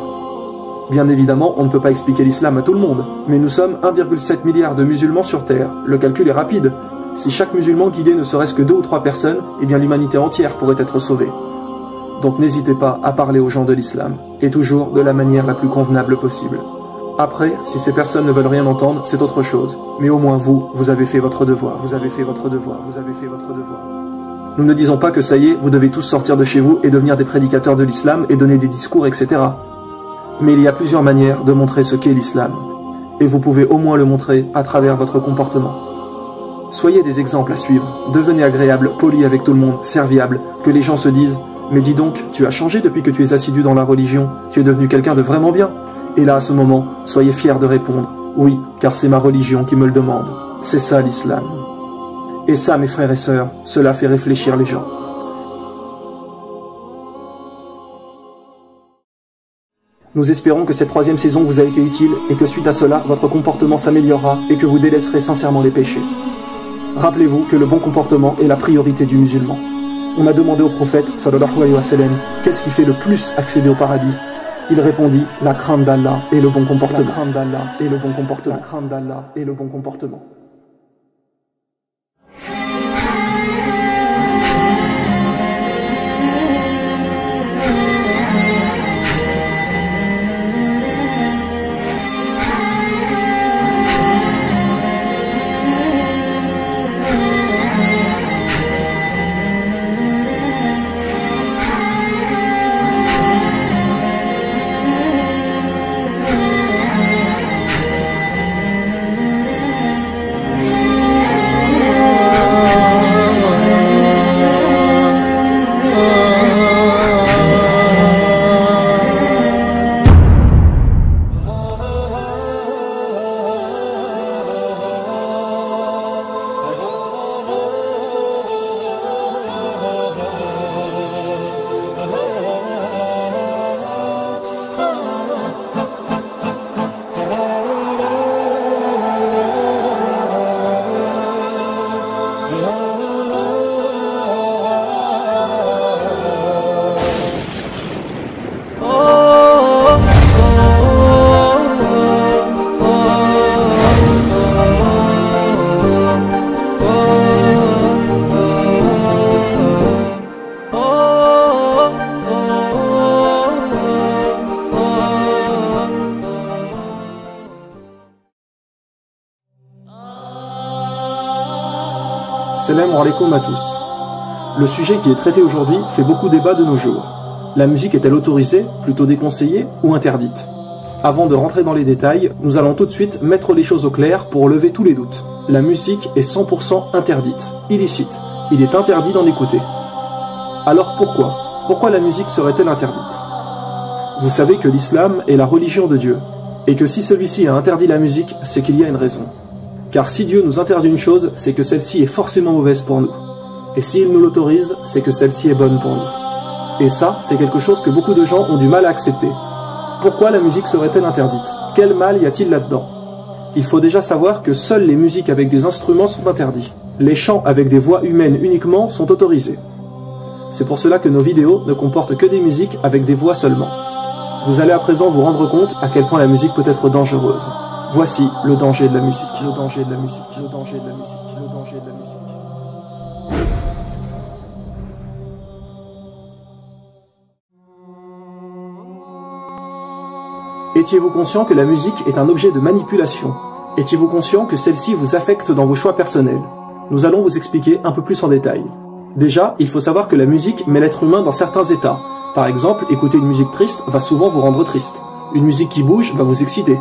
Bien évidemment, on ne peut pas expliquer l'islam à tout le monde, mais nous sommes 1,7 milliard de musulmans sur Terre. Le calcul est rapide. Si chaque musulman guidait ne serait-ce que 2 ou 3 personnes, eh bien l'humanité entière pourrait être sauvée. Donc n'hésitez pas à parler aux gens de l'islam, et toujours de la manière la plus convenable possible. Après, si ces personnes ne veulent rien entendre, c'est autre chose. Mais au moins vous avez fait votre devoir, vous avez fait votre devoir, vous avez fait votre devoir. Nous ne disons pas que ça y est, vous devez tous sortir de chez vous et devenir des prédicateurs de l'islam et donner des discours, etc. Mais il y a plusieurs manières de montrer ce qu'est l'islam. Et vous pouvez au moins le montrer à travers votre comportement. Soyez des exemples à suivre, devenez agréable, poli avec tout le monde, serviable, que les gens se disent « Mais dis donc, tu as changé depuis que tu es assidu dans la religion, tu es devenu quelqu'un de vraiment bien ». Et là, à ce moment, soyez fiers de répondre « Oui, car c'est ma religion qui me le demande. C'est ça l'islam ». Et ça, mes frères et sœurs, cela fait réfléchir les gens. Nous espérons que cette 3e saison vous a été utile et que suite à cela, votre comportement s'améliorera et que vous délaisserez sincèrement les péchés. Rappelez-vous que le bon comportement est la priorité du musulman. On a demandé au prophète, sallallahu alayhi wa sallam, qu'est-ce qui fait le plus accéder au paradis? Il répondit, la crainte d'Allah et le bon comportement. La crainte d'Allah et le bon comportement. La crainte d'Allah et le bon comportement. Salam alaikum à tous. Le sujet qui est traité aujourd'hui fait beaucoup débat de nos jours. La musique est-elle autorisée, plutôt déconseillée ou interdite? Avant de rentrer dans les détails, nous allons tout de suite mettre les choses au clair pour lever tous les doutes. La musique est 100% interdite, illicite. Il est interdit d'en écouter. Alors pourquoi? Pourquoi la musique serait-elle interdite? Vous savez que l'islam est la religion de Dieu, et que si celui-ci a interdit la musique, c'est qu'il y a une raison. Car si Dieu nous interdit une chose, c'est que celle-ci est forcément mauvaise pour nous. Et s'il nous l'autorise, c'est que celle-ci est bonne pour nous. Et ça, c'est quelque chose que beaucoup de gens ont du mal à accepter. Pourquoi la musique serait-elle interdite? Quel mal y a-t-il là-dedans? Il faut déjà savoir que seules les musiques avec des instruments sont interdits. Les chants avec des voix humaines uniquement sont autorisés. C'est pour cela que nos vidéos ne comportent que des musiques avec des voix seulement. Vous allez à présent vous rendre compte à quel point la musique peut être dangereuse. Voici le danger de la musique. Le danger de la musique. Le danger de la musique. Le danger de la musique. Étiez-vous conscient que la musique est un objet de manipulation? Étiez-vous conscient que celle-ci vous affecte dans vos choix personnels? Nous allons vous expliquer un peu plus en détail. Déjà, il faut savoir que la musique met l'être humain dans certains états. Par exemple, écouter une musique triste va souvent vous rendre triste. Une musique qui bouge va vous exciter.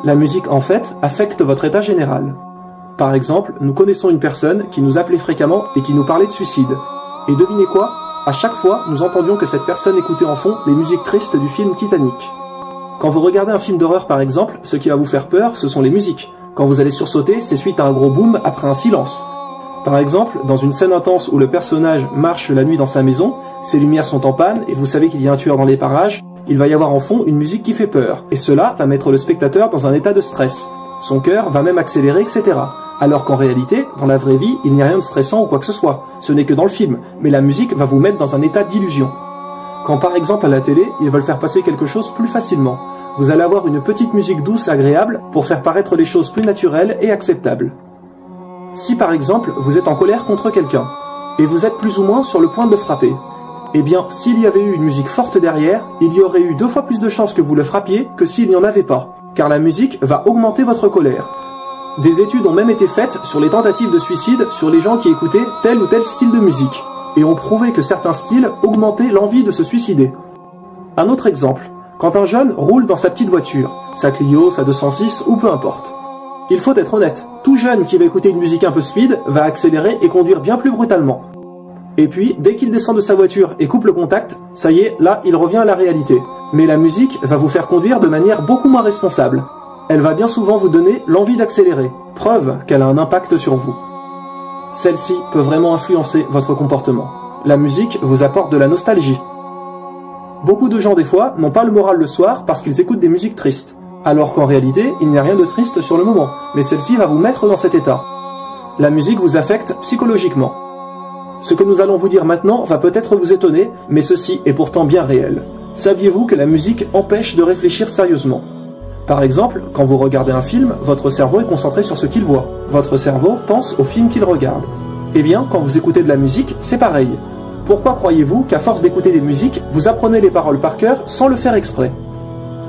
La musique, en fait, affecte votre état général. Par exemple, nous connaissons une personne qui nous appelait fréquemment et qui nous parlait de suicide. Et devinez quoi? À chaque fois, nous entendions que cette personne écoutait en fond les musiques tristes du film Titanic. Quand vous regardez un film d'horreur par exemple, ce qui va vous faire peur, ce sont les musiques. Quand vous allez sursauter, c'est suite à un gros boom après un silence. Par exemple, dans une scène intense où le personnage marche la nuit dans sa maison, ses lumières sont en panne et vous savez qu'il y a un tueur dans les parages, il va y avoir en fond une musique qui fait peur. Et cela va mettre le spectateur dans un état de stress. Son cœur va même accélérer, etc. Alors qu'en réalité, dans la vraie vie, il n'y a rien de stressant ou quoi que ce soit. Ce n'est que dans le film, mais la musique va vous mettre dans un état d'illusion. Quand par exemple à la télé, ils veulent faire passer quelque chose plus facilement, vous allez avoir une petite musique douce, agréable, pour faire paraître les choses plus naturelles et acceptables. Si par exemple, vous êtes en colère contre quelqu'un, et vous êtes plus ou moins sur le point de le frapper, eh bien, s'il y avait eu une musique forte derrière, il y aurait eu 2 fois plus de chances que vous le frappiez que s'il n'y en avait pas, car la musique va augmenter votre colère. Des études ont même été faites sur les tentatives de suicide sur les gens qui écoutaient tel ou tel style de musique, et ont prouvé que certains styles augmentaient l'envie de se suicider. Un autre exemple, quand un jeune roule dans sa petite voiture, sa Clio, sa 206 ou peu importe. Il faut être honnête, tout jeune qui va écouter une musique un peu speed va accélérer et conduire bien plus brutalement. Et puis, dès qu'il descend de sa voiture et coupe le contact, ça y est, là, il revient à la réalité. Mais la musique va vous faire conduire de manière beaucoup moins responsable. Elle va bien souvent vous donner l'envie d'accélérer, preuve qu'elle a un impact sur vous. Celle-ci peut vraiment influencer votre comportement. La musique vous apporte de la nostalgie. Beaucoup de gens, des fois, n'ont pas le moral le soir parce qu'ils écoutent des musiques tristes. Alors qu'en réalité, il n'y a rien de triste sur le moment, mais celle-ci va vous mettre dans cet état. La musique vous affecte psychologiquement. Ce que nous allons vous dire maintenant va peut-être vous étonner, mais ceci est pourtant bien réel. Saviez-vous que la musique empêche de réfléchir sérieusement ? Par exemple, quand vous regardez un film, votre cerveau est concentré sur ce qu'il voit. Votre cerveau pense au film qu'il regarde. Eh bien, quand vous écoutez de la musique, c'est pareil. Pourquoi croyez-vous qu'à force d'écouter des musiques, vous apprenez les paroles par cœur sans le faire exprès ?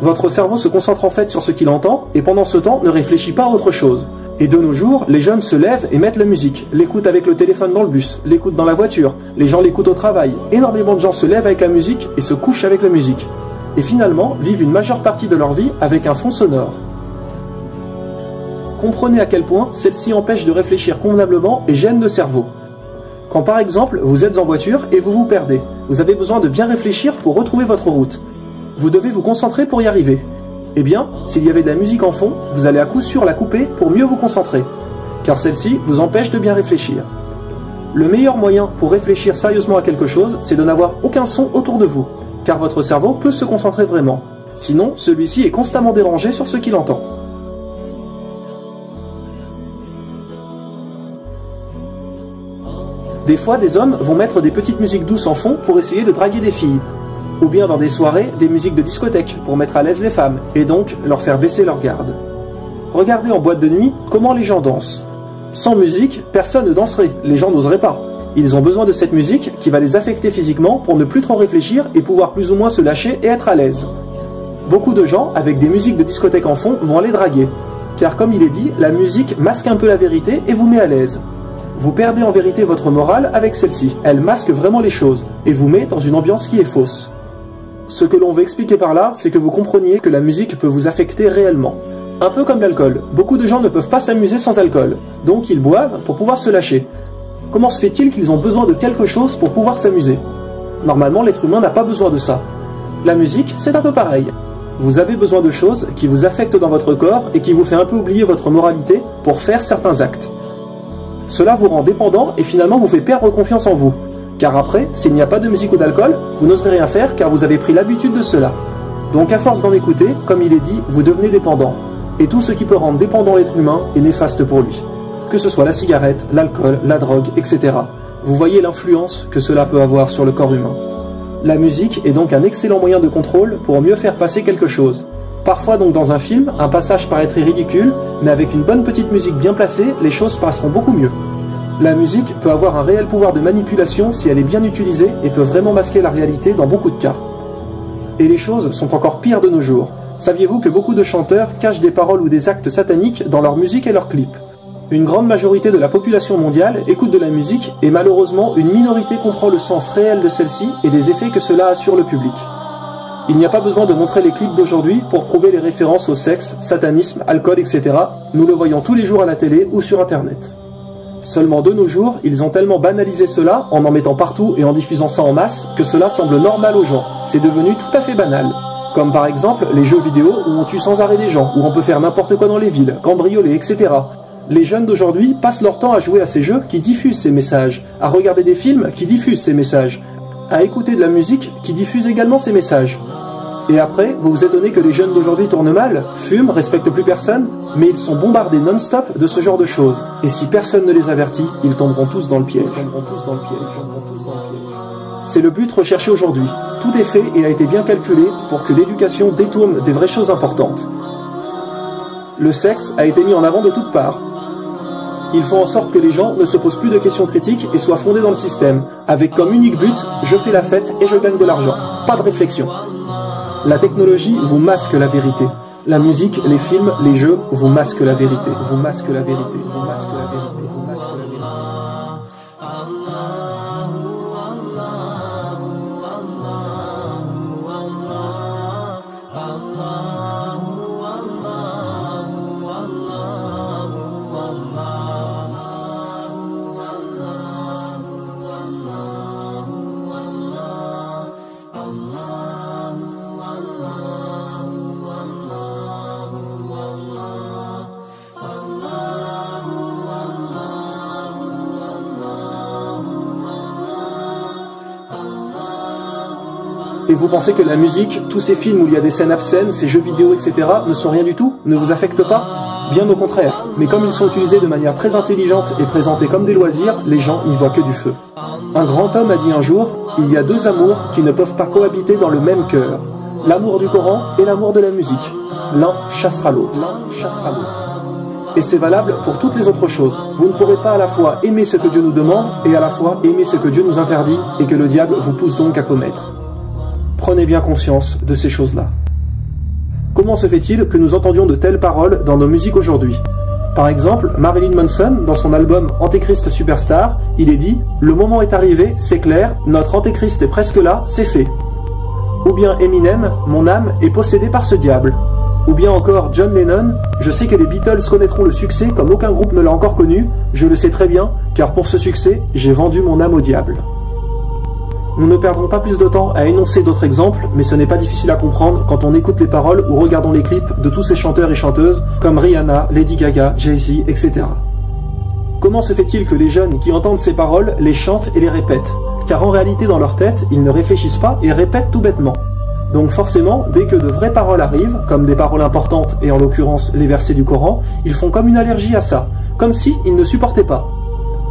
Votre cerveau se concentre en fait sur ce qu'il entend, et pendant ce temps ne réfléchit pas à autre chose. Et de nos jours, les jeunes se lèvent et mettent la musique, l'écoutent avec le téléphone dans le bus, l'écoutent dans la voiture, les gens l'écoutent au travail. Énormément de gens se lèvent avec la musique et se couchent avec la musique. Et finalement, vivent une majeure partie de leur vie avec un fond sonore. Comprenez à quel point celle-ci empêche de réfléchir convenablement et gêne le cerveau. Quand par exemple, vous êtes en voiture et vous vous perdez, vous avez besoin de bien réfléchir pour retrouver votre route. Vous devez vous concentrer pour y arriver. Eh bien, s'il y avait de la musique en fond, vous allez à coup sûr la couper pour mieux vous concentrer, car celle-ci vous empêche de bien réfléchir. Le meilleur moyen pour réfléchir sérieusement à quelque chose, c'est de n'avoir aucun son autour de vous, car votre cerveau peut se concentrer vraiment. Sinon, celui-ci est constamment dérangé sur ce qu'il entend. Des fois, des hommes vont mettre des petites musiques douces en fond pour essayer de draguer des filles. Ou bien dans des soirées, des musiques de discothèque pour mettre à l'aise les femmes, et donc leur faire baisser leur garde. Regardez en boîte de nuit comment les gens dansent. Sans musique, personne ne danserait, les gens n'oseraient pas. Ils ont besoin de cette musique qui va les affecter physiquement pour ne plus trop réfléchir et pouvoir plus ou moins se lâcher et être à l'aise. Beaucoup de gens, avec des musiques de discothèque en fond, vont aller draguer. Car comme il est dit, la musique masque un peu la vérité et vous met à l'aise. Vous perdez en vérité votre morale avec celle-ci. Elle masque vraiment les choses et vous met dans une ambiance qui est fausse. Ce que l'on veut expliquer par là, c'est que vous compreniez que la musique peut vous affecter réellement. Un peu comme l'alcool. Beaucoup de gens ne peuvent pas s'amuser sans alcool. Donc ils boivent pour pouvoir se lâcher. Comment se fait-il qu'ils ont besoin de quelque chose pour pouvoir s'amuser ? Normalement, l'être humain n'a pas besoin de ça. La musique, c'est un peu pareil. Vous avez besoin de choses qui vous affectent dans votre corps et qui vous fait un peu oublier votre moralité pour faire certains actes. Cela vous rend dépendant et finalement vous fait perdre confiance en vous. Car après, s'il n'y a pas de musique ou d'alcool, vous n'oserez rien faire car vous avez pris l'habitude de cela. Donc à force d'en écouter, comme il est dit, vous devenez dépendant. Et tout ce qui peut rendre dépendant l'être humain est néfaste pour lui. Que ce soit la cigarette, l'alcool, la drogue, etc. Vous voyez l'influence que cela peut avoir sur le corps humain. La musique est donc un excellent moyen de contrôle pour mieux faire passer quelque chose. Parfois donc dans un film, un passage paraîtrait ridicule, mais avec une bonne petite musique bien placée, les choses passeront beaucoup mieux. La musique peut avoir un réel pouvoir de manipulation si elle est bien utilisée et peut vraiment masquer la réalité dans beaucoup de cas. Et les choses sont encore pires de nos jours. Saviez-vous que beaucoup de chanteurs cachent des paroles ou des actes sataniques dans leur musique et leurs clips ? Une grande majorité de la population mondiale écoute de la musique et malheureusement une minorité comprend le sens réel de celle-ci et des effets que cela a sur le public. Il n'y a pas besoin de montrer les clips d'aujourd'hui pour prouver les références au sexe, satanisme, alcool, etc. Nous le voyons tous les jours à la télé ou sur internet. Seulement de nos jours, ils ont tellement banalisé cela en mettant partout et en diffusant ça en masse que cela semble normal aux gens. C'est devenu tout à fait banal. Comme par exemple les jeux vidéo où on tue sans arrêt des gens, où on peut faire n'importe quoi dans les villes, cambrioler, etc. Les jeunes d'aujourd'hui passent leur temps à jouer à ces jeux qui diffusent ces messages, à regarder des films qui diffusent ces messages, à écouter de la musique qui diffuse également ces messages. Et après, vous vous étonnez que les jeunes d'aujourd'hui tournent mal, fument, respectent plus personne, mais ils sont bombardés non-stop de ce genre de choses. Et si personne ne les avertit, ils tomberont tous dans le piège. C'est le but recherché aujourd'hui. Tout est fait et a été bien calculé pour que l'éducation détourne des vraies choses importantes. Le sexe a été mis en avant de toutes parts. Ils font en sorte que les gens ne se posent plus de questions critiques et soient fondés dans le système, avec comme unique but, je fais la fête et je gagne de l'argent. Pas de réflexion. La technologie vous masque la vérité. La musique, les films, les jeux vous masquent la vérité. Vous masquent la vérité. Vous masquent la vérité. Vous masquent la vérité. Et vous pensez que la musique, tous ces films où il y a des scènes obscènes, ces jeux vidéo, etc. ne sont rien du tout, ne vous affectent pas? Bien au contraire. Mais comme ils sont utilisés de manière très intelligente et présentés comme des loisirs, les gens n'y voient que du feu. Un grand homme a dit un jour, il y a deux amours qui ne peuvent pas cohabiter dans le même cœur. L'amour du Coran et l'amour de la musique. L'un chassera l'autre. Et c'est valable pour toutes les autres choses. Vous ne pourrez pas à la fois aimer ce que Dieu nous demande et à la fois aimer ce que Dieu nous interdit et que le diable vous pousse donc à commettre. Prenez bien conscience de ces choses-là. Comment se fait-il que nous entendions de telles paroles dans nos musiques aujourd'hui? Par exemple, Marilyn Manson, dans son album Antéchrist Superstar, il est dit « Le moment est arrivé, c'est clair, notre Antéchrist est presque là, c'est fait ». Ou bien Eminem « Mon âme est possédée par ce diable ». Ou bien encore John Lennon « Je sais que les Beatles connaîtront le succès comme aucun groupe ne l'a encore connu, je le sais très bien, car pour ce succès, j'ai vendu mon âme au diable ». Nous ne perdrons pas plus de temps à énoncer d'autres exemples, mais ce n'est pas difficile à comprendre quand on écoute les paroles ou regardons les clips de tous ces chanteurs et chanteuses comme Rihanna, Lady Gaga, Jay-Z, etc. Comment se fait-il que les jeunes qui entendent ces paroles les chantent et les répètent? Car en réalité dans leur tête, ils ne réfléchissent pas et répètent tout bêtement. Donc forcément, dès que de vraies paroles arrivent, comme des paroles importantes et en l'occurrence les versets du Coran, ils font comme une allergie à ça, comme si ils ne supportaient pas.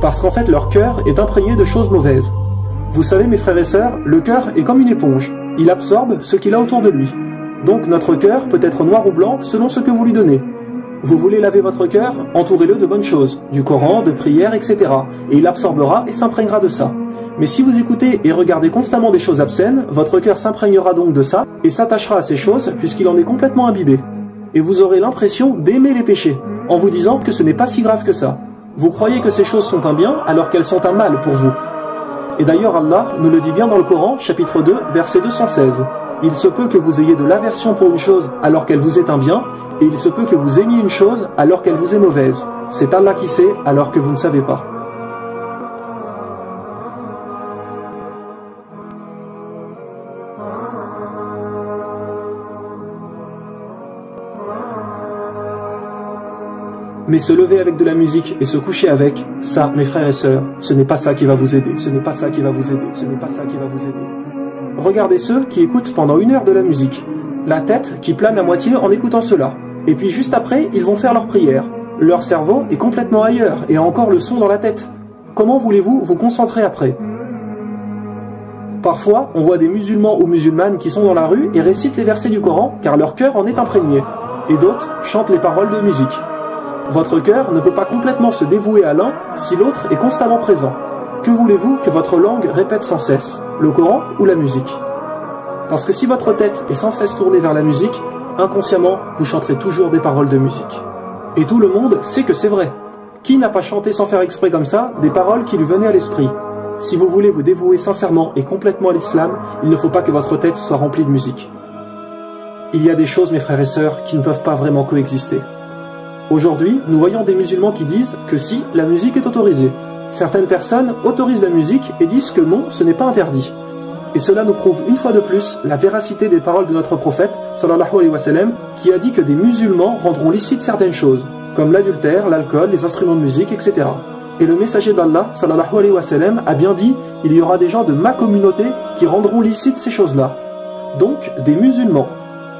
Parce qu'en fait leur cœur est imprégné de choses mauvaises. Vous savez mes frères et sœurs, le cœur est comme une éponge, il absorbe ce qu'il a autour de lui. Donc notre cœur peut être noir ou blanc selon ce que vous lui donnez. Vous voulez laver votre cœur, entourez-le de bonnes choses, du Coran, de prières, etc. Et il absorbera et s'imprégnera de ça. Mais si vous écoutez et regardez constamment des choses obscènes, votre cœur s'imprégnera donc de ça et s'attachera à ces choses puisqu'il en est complètement imbibé. Et vous aurez l'impression d'aimer les péchés, en vous disant que ce n'est pas si grave que ça. Vous croyez que ces choses sont un bien alors qu'elles sont un mal pour vous. Et d'ailleurs Allah nous le dit bien dans le Coran, chapitre 2, verset 216. Il se peut que vous ayez de l'aversion pour une chose alors qu'elle vous est un bien, et il se peut que vous aimiez une chose alors qu'elle vous est mauvaise. C'est Allah qui sait alors que vous ne savez pas. Mais se lever avec de la musique et se coucher avec, ça, mes frères et sœurs, ce n'est pas ça qui va vous aider. Ce n'est pas ça qui va vous aider. Ce n'est pas ça qui va vous aider. Regardez ceux qui écoutent pendant 1 heure de la musique. La tête qui plane à moitié en écoutant cela. Et puis juste après, ils vont faire leur prière. Leur cerveau est complètement ailleurs et a encore le son dans la tête. Comment voulez-vous vous concentrer après? Parfois, on voit des musulmans ou musulmanes qui sont dans la rue et récitent les versets du Coran car leur cœur en est imprégné. Et d'autres chantent les paroles de musique. Votre cœur ne peut pas complètement se dévouer à l'un si l'autre est constamment présent. Que voulez-vous que votre langue répète sans cesse, le Coran ou la musique? Parce que si votre tête est sans cesse tournée vers la musique, inconsciemment, vous chanterez toujours des paroles de musique. Et tout le monde sait que c'est vrai. Qui n'a pas chanté sans faire exprès comme ça des paroles qui lui venaient à l'esprit? Si vous voulez vous dévouer sincèrement et complètement à l'islam, il ne faut pas que votre tête soit remplie de musique. Il y a des choses, mes frères et sœurs, qui ne peuvent pas vraiment coexister. Aujourd'hui, nous voyons des musulmans qui disent que si, la musique est autorisée. Certaines personnes autorisent la musique et disent que non, ce n'est pas interdit. Et cela nous prouve une fois de plus la véracité des paroles de notre prophète, sallallahu alayhi wa sallam, qui a dit que des musulmans rendront licites certaines choses, comme l'adultère, l'alcool, les instruments de musique, etc. Et le messager d'Allah, sallallahu alayhi wa sallam, a bien dit, il y aura des gens de ma communauté qui rendront licites ces choses-là. Donc, des musulmans.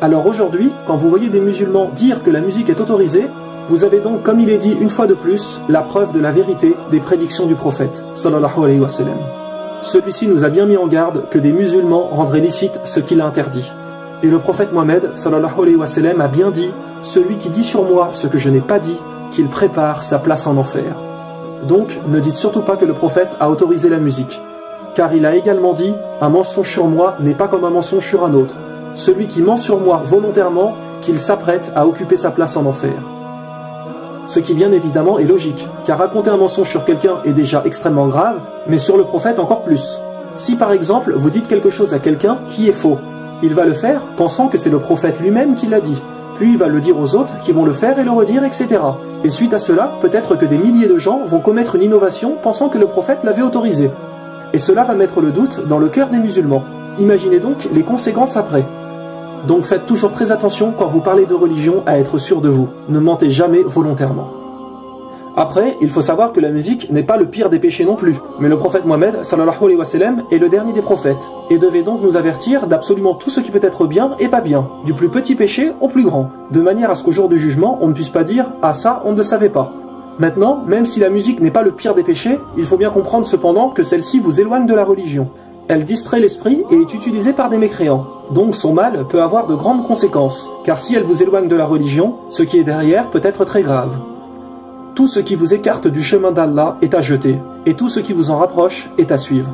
Alors aujourd'hui, quand vous voyez des musulmans dire que la musique est autorisée, vous avez donc, comme il est dit une fois de plus, la preuve de la vérité des prédictions du prophète, sallallahu alayhi wa sallam. Celui-ci nous a bien mis en garde que des musulmans rendraient licite ce qu'il a interdit. Et le prophète Mohammed, sallallahu alayhi wa sallam, a bien dit, celui qui dit sur moi ce que je n'ai pas dit, qu'il prépare sa place en enfer. Donc, ne dites surtout pas que le prophète a autorisé la musique. Car il a également dit, un mensonge sur moi n'est pas comme un mensonge sur un autre. Celui qui ment sur moi volontairement, qu'il s'apprête à occuper sa place en enfer. Ce qui bien évidemment est logique, car raconter un mensonge sur quelqu'un est déjà extrêmement grave, mais sur le prophète encore plus. Si par exemple vous dites quelque chose à quelqu'un qui est faux, il va le faire pensant que c'est le prophète lui-même qui l'a dit, puis il va le dire aux autres qui vont le faire et le redire, etc. Et suite à cela, peut-être que des milliers de gens vont commettre une innovation pensant que le prophète l'avait autorisé. Et cela va mettre le doute dans le cœur des musulmans. Imaginez donc les conséquences après. Donc faites toujours très attention quand vous parlez de religion à être sûr de vous. Ne mentez jamais volontairement. Après, il faut savoir que la musique n'est pas le pire des péchés non plus. Mais le prophète Mohammed, sallallahu alayhi wa sallam, est le dernier des prophètes. Et devait donc nous avertir d'absolument tout ce qui peut être bien et pas bien. Du plus petit péché au plus grand. De manière à ce qu'au jour du jugement, on ne puisse pas dire « Ah ça, on ne le savait pas ». Maintenant, même si la musique n'est pas le pire des péchés, il faut bien comprendre cependant que celle-ci vous éloigne de la religion. Elle distrait l'esprit et est utilisée par des mécréants. Donc son mal peut avoir de grandes conséquences, car si elle vous éloigne de la religion, ce qui est derrière peut être très grave. Tout ce qui vous écarte du chemin d'Allah est à jeter, et tout ce qui vous en rapproche est à suivre.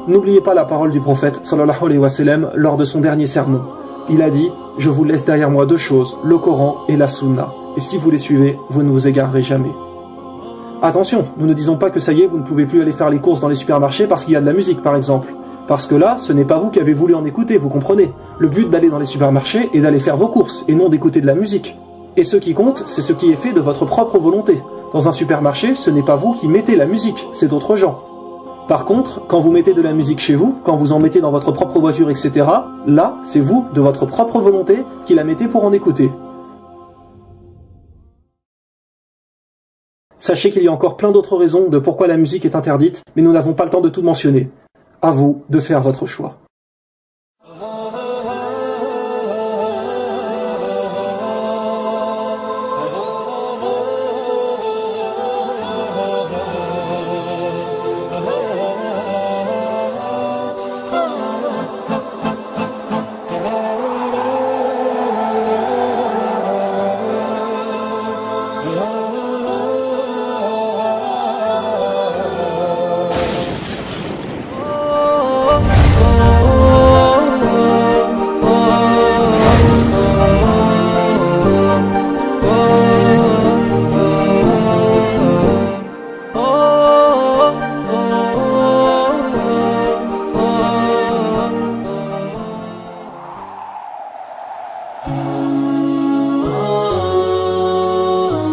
N'oubliez pas la parole du prophète sallallahu alayhi wa sallam lors de son dernier sermon. Il a dit « Je vous laisse derrière moi deux choses, le Coran et la Sunna, et si vous les suivez, vous ne vous égarerez jamais. » Attention, nous ne disons pas que ça y est, vous ne pouvez plus aller faire les courses dans les supermarchés parce qu'il y a de la musique par exemple. Parce que là, ce n'est pas vous qui avez voulu en écouter, vous comprenez. Le but d'aller dans les supermarchés est d'aller faire vos courses et non d'écouter de la musique. Et ce qui compte, c'est ce qui est fait de votre propre volonté. Dans un supermarché, ce n'est pas vous qui mettez la musique, c'est d'autres gens. Par contre, quand vous mettez de la musique chez vous, quand vous en mettez dans votre propre voiture, etc., là, c'est vous, de votre propre volonté, qui la mettez pour en écouter. Sachez qu'il y a encore plein d'autres raisons de pourquoi la musique est interdite, mais nous n'avons pas le temps de tout mentionner. À vous de faire votre choix.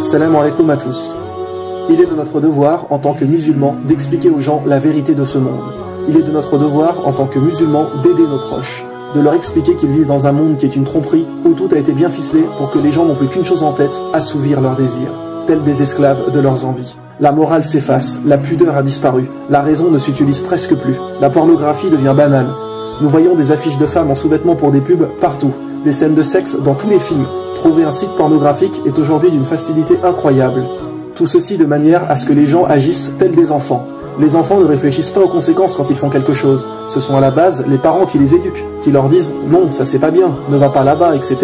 Salam alaikum à tous. Il est de notre devoir, en tant que musulmans, d'expliquer aux gens la vérité de ce monde. Il est de notre devoir, en tant que musulmans, d'aider nos proches, de leur expliquer qu'ils vivent dans un monde qui est une tromperie, où tout a été bien ficelé pour que les gens n'ont plus qu'une chose en tête, assouvir leurs désirs, tels des esclaves de leurs envies. La morale s'efface, la pudeur a disparu, la raison ne s'utilise presque plus, la pornographie devient banale. Nous voyons des affiches de femmes en sous-vêtements pour des pubs partout, des scènes de sexe dans tous les films. Trouver un site pornographique est aujourd'hui d'une facilité incroyable. Tout ceci de manière à ce que les gens agissent tels des enfants. Les enfants ne réfléchissent pas aux conséquences quand ils font quelque chose. Ce sont à la base les parents qui les éduquent, qui leur disent « Non, ça c'est pas bien, ne va pas là-bas, etc. »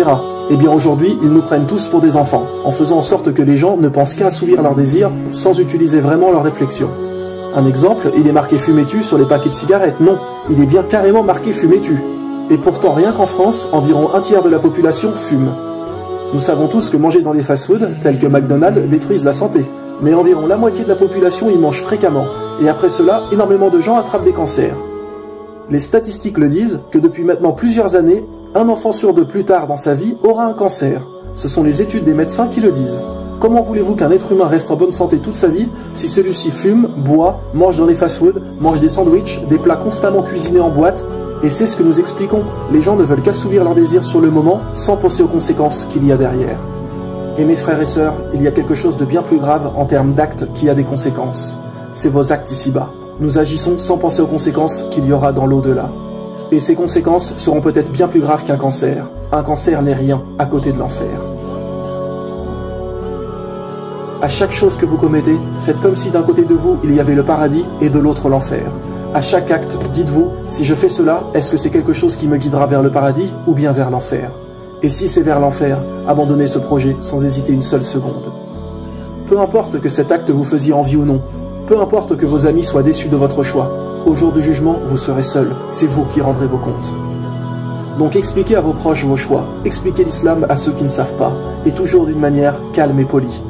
Eh bien aujourd'hui, ils nous prennent tous pour des enfants, en faisant en sorte que les gens ne pensent qu'à assouvir leurs désirs sans utiliser vraiment leur réflexion. Un exemple, il est marqué « Fumez-tu » sur les paquets de cigarettes. Non, il est bien carrément marqué « Fumez-tu ». Et pourtant, rien qu'en France, environ un tiers de la population fume. Nous savons tous que manger dans les fast-foods, tels que McDonald's, détruisent la santé. Mais environ la moitié de la population y mange fréquemment. Et après cela, énormément de gens attrapent des cancers. Les statistiques le disent que depuis maintenant plusieurs années, un enfant sur deux plus tard dans sa vie aura un cancer. Ce sont les études des médecins qui le disent. Comment voulez-vous qu'un être humain reste en bonne santé toute sa vie si celui-ci fume, boit, mange dans les fast-foods, mange des sandwichs, des plats constamment cuisinés en boîte? Et c'est ce que nous expliquons. Les gens ne veulent qu'assouvir leurs désirs sur le moment sans penser aux conséquences qu'il y a derrière. Et mes frères et sœurs, il y a quelque chose de bien plus grave en termes d'actes qui a des conséquences. C'est vos actes ici-bas. Nous agissons sans penser aux conséquences qu'il y aura dans l'au-delà. Et ces conséquences seront peut-être bien plus graves qu'un cancer. Un cancer n'est rien à côté de l'enfer. À chaque chose que vous commettez, faites comme si d'un côté de vous, il y avait le paradis et de l'autre l'enfer. À chaque acte, dites-vous, si je fais cela, est-ce que c'est quelque chose qui me guidera vers le paradis ou bien vers l'enfer? Et si c'est vers l'enfer, abandonnez ce projet sans hésiter une seule seconde. Peu importe que cet acte vous faisiez envie ou non, peu importe que vos amis soient déçus de votre choix, au jour du jugement, vous serez seul, c'est vous qui rendrez vos comptes. Donc expliquez à vos proches vos choix, expliquez l'islam à ceux qui ne savent pas, et toujours d'une manière calme et polie.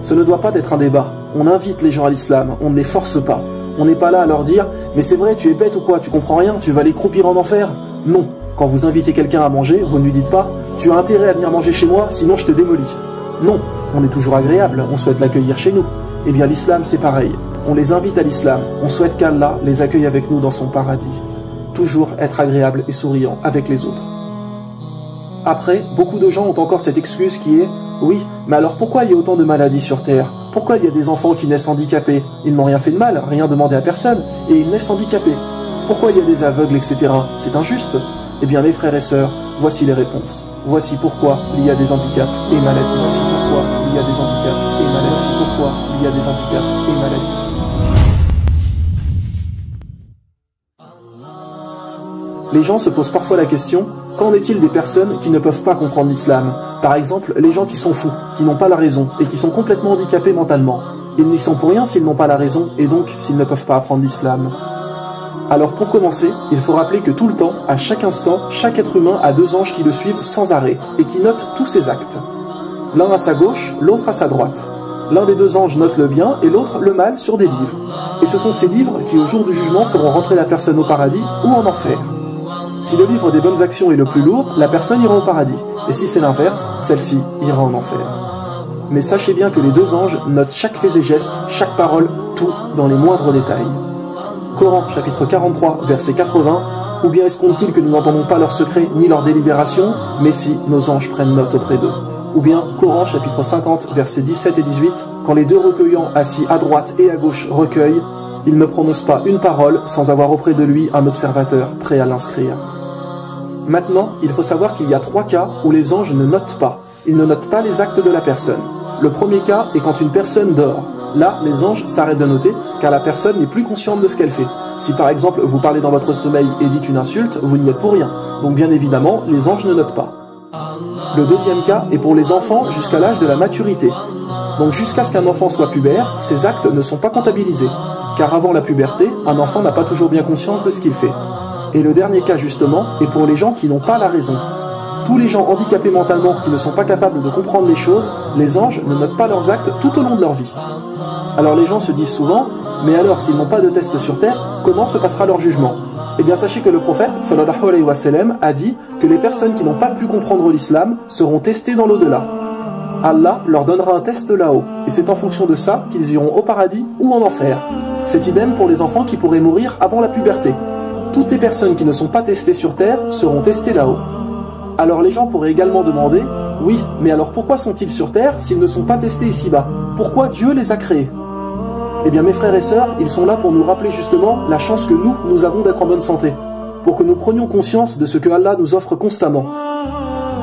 Ce ne doit pas être un débat, on invite les gens à l'islam, on ne les force pas. On n'est pas là à leur dire « Mais c'est vrai, tu es bête ou quoi, tu comprends rien, tu vas aller croupir en enfer ?» Non, quand vous invitez quelqu'un à manger, vous ne lui dites pas « Tu as intérêt à venir manger chez moi, sinon je te démolis. » Non, on est toujours agréable, on souhaite l'accueillir chez nous. Eh bien l'islam c'est pareil, on les invite à l'islam, on souhaite qu'Allah les accueille avec nous dans son paradis. Toujours être agréable et souriant avec les autres. Après, beaucoup de gens ont encore cette excuse qui est « Oui, mais alors pourquoi il y a autant de maladies sur Terre? Pourquoi il y a des enfants qui naissent handicapés? Ils n'ont rien fait de mal, rien demandé à personne, et ils naissent handicapés. Pourquoi il y a des aveugles, etc. C'est injuste ?» Eh bien mes frères et sœurs, voici les réponses. Voici pourquoi il y a des handicaps et maladies. Voici pourquoi il y a des handicaps et maladies. Voici pourquoi il y a des handicaps et maladies. Les gens se posent parfois la question, qu'en est-il des personnes qui ne peuvent pas comprendre l'islam? Par exemple, les gens qui sont fous, qui n'ont pas la raison et qui sont complètement handicapés mentalement. Ils n'y sont pour rien s'ils n'ont pas la raison et donc s'ils ne peuvent pas apprendre l'islam. Alors pour commencer, il faut rappeler que tout le temps, à chaque instant, chaque être humain a deux anges qui le suivent sans arrêt et qui notent tous ses actes. L'un à sa gauche, l'autre à sa droite. L'un des deux anges note le bien et l'autre le mal sur des livres. Et ce sont ces livres qui au jour du jugement feront rentrer la personne au paradis ou en enfer. Si le livre des bonnes actions est le plus lourd, la personne ira au paradis. Et si c'est l'inverse, celle-ci ira en enfer. Mais sachez bien que les deux anges notent chaque fait et geste, chaque parole, tout dans les moindres détails. Coran, chapitre 43, verset 80. Ou bien escompte-t-il que nous n'entendons pas leurs secrets ni leurs délibérations, mais si nos anges prennent note auprès d'eux. Ou bien Coran, chapitre 50, versets 17 et 18. Quand les deux recueillants assis à droite et à gauche recueillent, il ne prononce pas une parole sans avoir auprès de lui un observateur prêt à l'inscrire. Maintenant, il faut savoir qu'il y a trois cas où les anges ne notent pas. Ils ne notent pas les actes de la personne. Le premier cas est quand une personne dort. Là, les anges s'arrêtent de noter car la personne n'est plus consciente de ce qu'elle fait. Si par exemple vous parlez dans votre sommeil et dites une insulte, vous n'y êtes pour rien. Donc bien évidemment, les anges ne notent pas. Le deuxième cas est pour les enfants jusqu'à l'âge de la maturité. Donc jusqu'à ce qu'un enfant soit pubère, ses actes ne sont pas comptabilisés. Car avant la puberté, un enfant n'a pas toujours bien conscience de ce qu'il fait. Et le dernier cas justement est pour les gens qui n'ont pas la raison. Tous les gens handicapés mentalement qui ne sont pas capables de comprendre les choses, les anges ne notent pas leurs actes tout au long de leur vie. Alors les gens se disent souvent, mais alors s'ils n'ont pas de test sur terre, comment se passera leur jugement? Eh bien sachez que le prophète, sallallahu alayhi wa sallam, a dit que les personnes qui n'ont pas pu comprendre l'islam seront testées dans l'au-delà. Allah leur donnera un test là-haut, et c'est en fonction de ça qu'ils iront au paradis ou en enfer. C'est idem pour les enfants qui pourraient mourir avant la puberté. Toutes les personnes qui ne sont pas testées sur terre seront testées là-haut. Alors les gens pourraient également demander, oui, mais alors pourquoi sont-ils sur terre s'ils ne sont pas testés ici-bas? Pourquoi Dieu les a créés? Eh bien mes frères et sœurs, ils sont là pour nous rappeler justement la chance que nous avons d'être en bonne santé, pour que nous prenions conscience de ce que Allah nous offre constamment.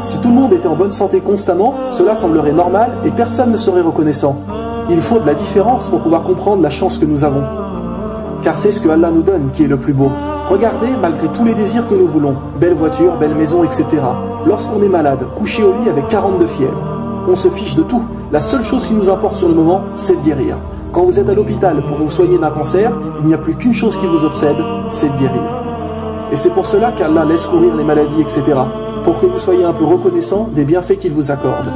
Si tout le monde était en bonne santé constamment, cela semblerait normal et personne ne serait reconnaissant. Il faut de la différence pour pouvoir comprendre la chance que nous avons. Car c'est ce que Allah nous donne qui est le plus beau. Regardez, malgré tous les désirs que nous voulons, belle voiture, belle maison, etc. Lorsqu'on est malade, couché au lit avec 42 fièvres, on se fiche de tout. La seule chose qui nous importe sur le moment, c'est de guérir. Quand vous êtes à l'hôpital pour vous soigner d'un cancer, il n'y a plus qu'une chose qui vous obsède, c'est de guérir. Et c'est pour cela qu'Allah laisse courir les maladies, etc. Pour que vous soyez un peu reconnaissant des bienfaits qu'il vous accorde.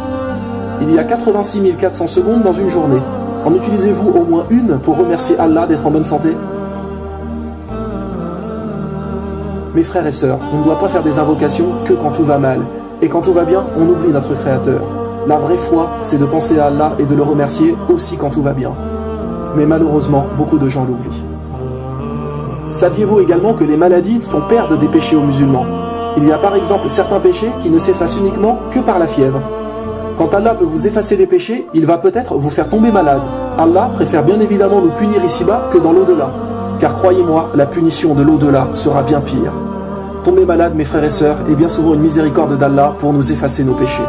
Il y a 86 400 secondes dans une journée. En utilisez-vous au moins une pour remercier Allah d'être en bonne santé? Mes frères et sœurs, on ne doit pas faire des invocations que quand tout va mal. Et quand tout va bien, on oublie notre Créateur. La vraie foi, c'est de penser à Allah et de le remercier aussi quand tout va bien. Mais malheureusement, beaucoup de gens l'oublient. Saviez-vous également que les maladies font perdre des péchés aux musulmans? Il y a par exemple certains péchés qui ne s'effacent uniquement que par la fièvre. Quand Allah veut vous effacer des péchés, il va peut-être vous faire tomber malade. Allah préfère bien évidemment nous punir ici-bas que dans l'au-delà. Car croyez-moi, la punition de l'au-delà sera bien pire. Tomber malade, mes frères et sœurs, est bien souvent une miséricorde d'Allah pour nous effacer nos péchés.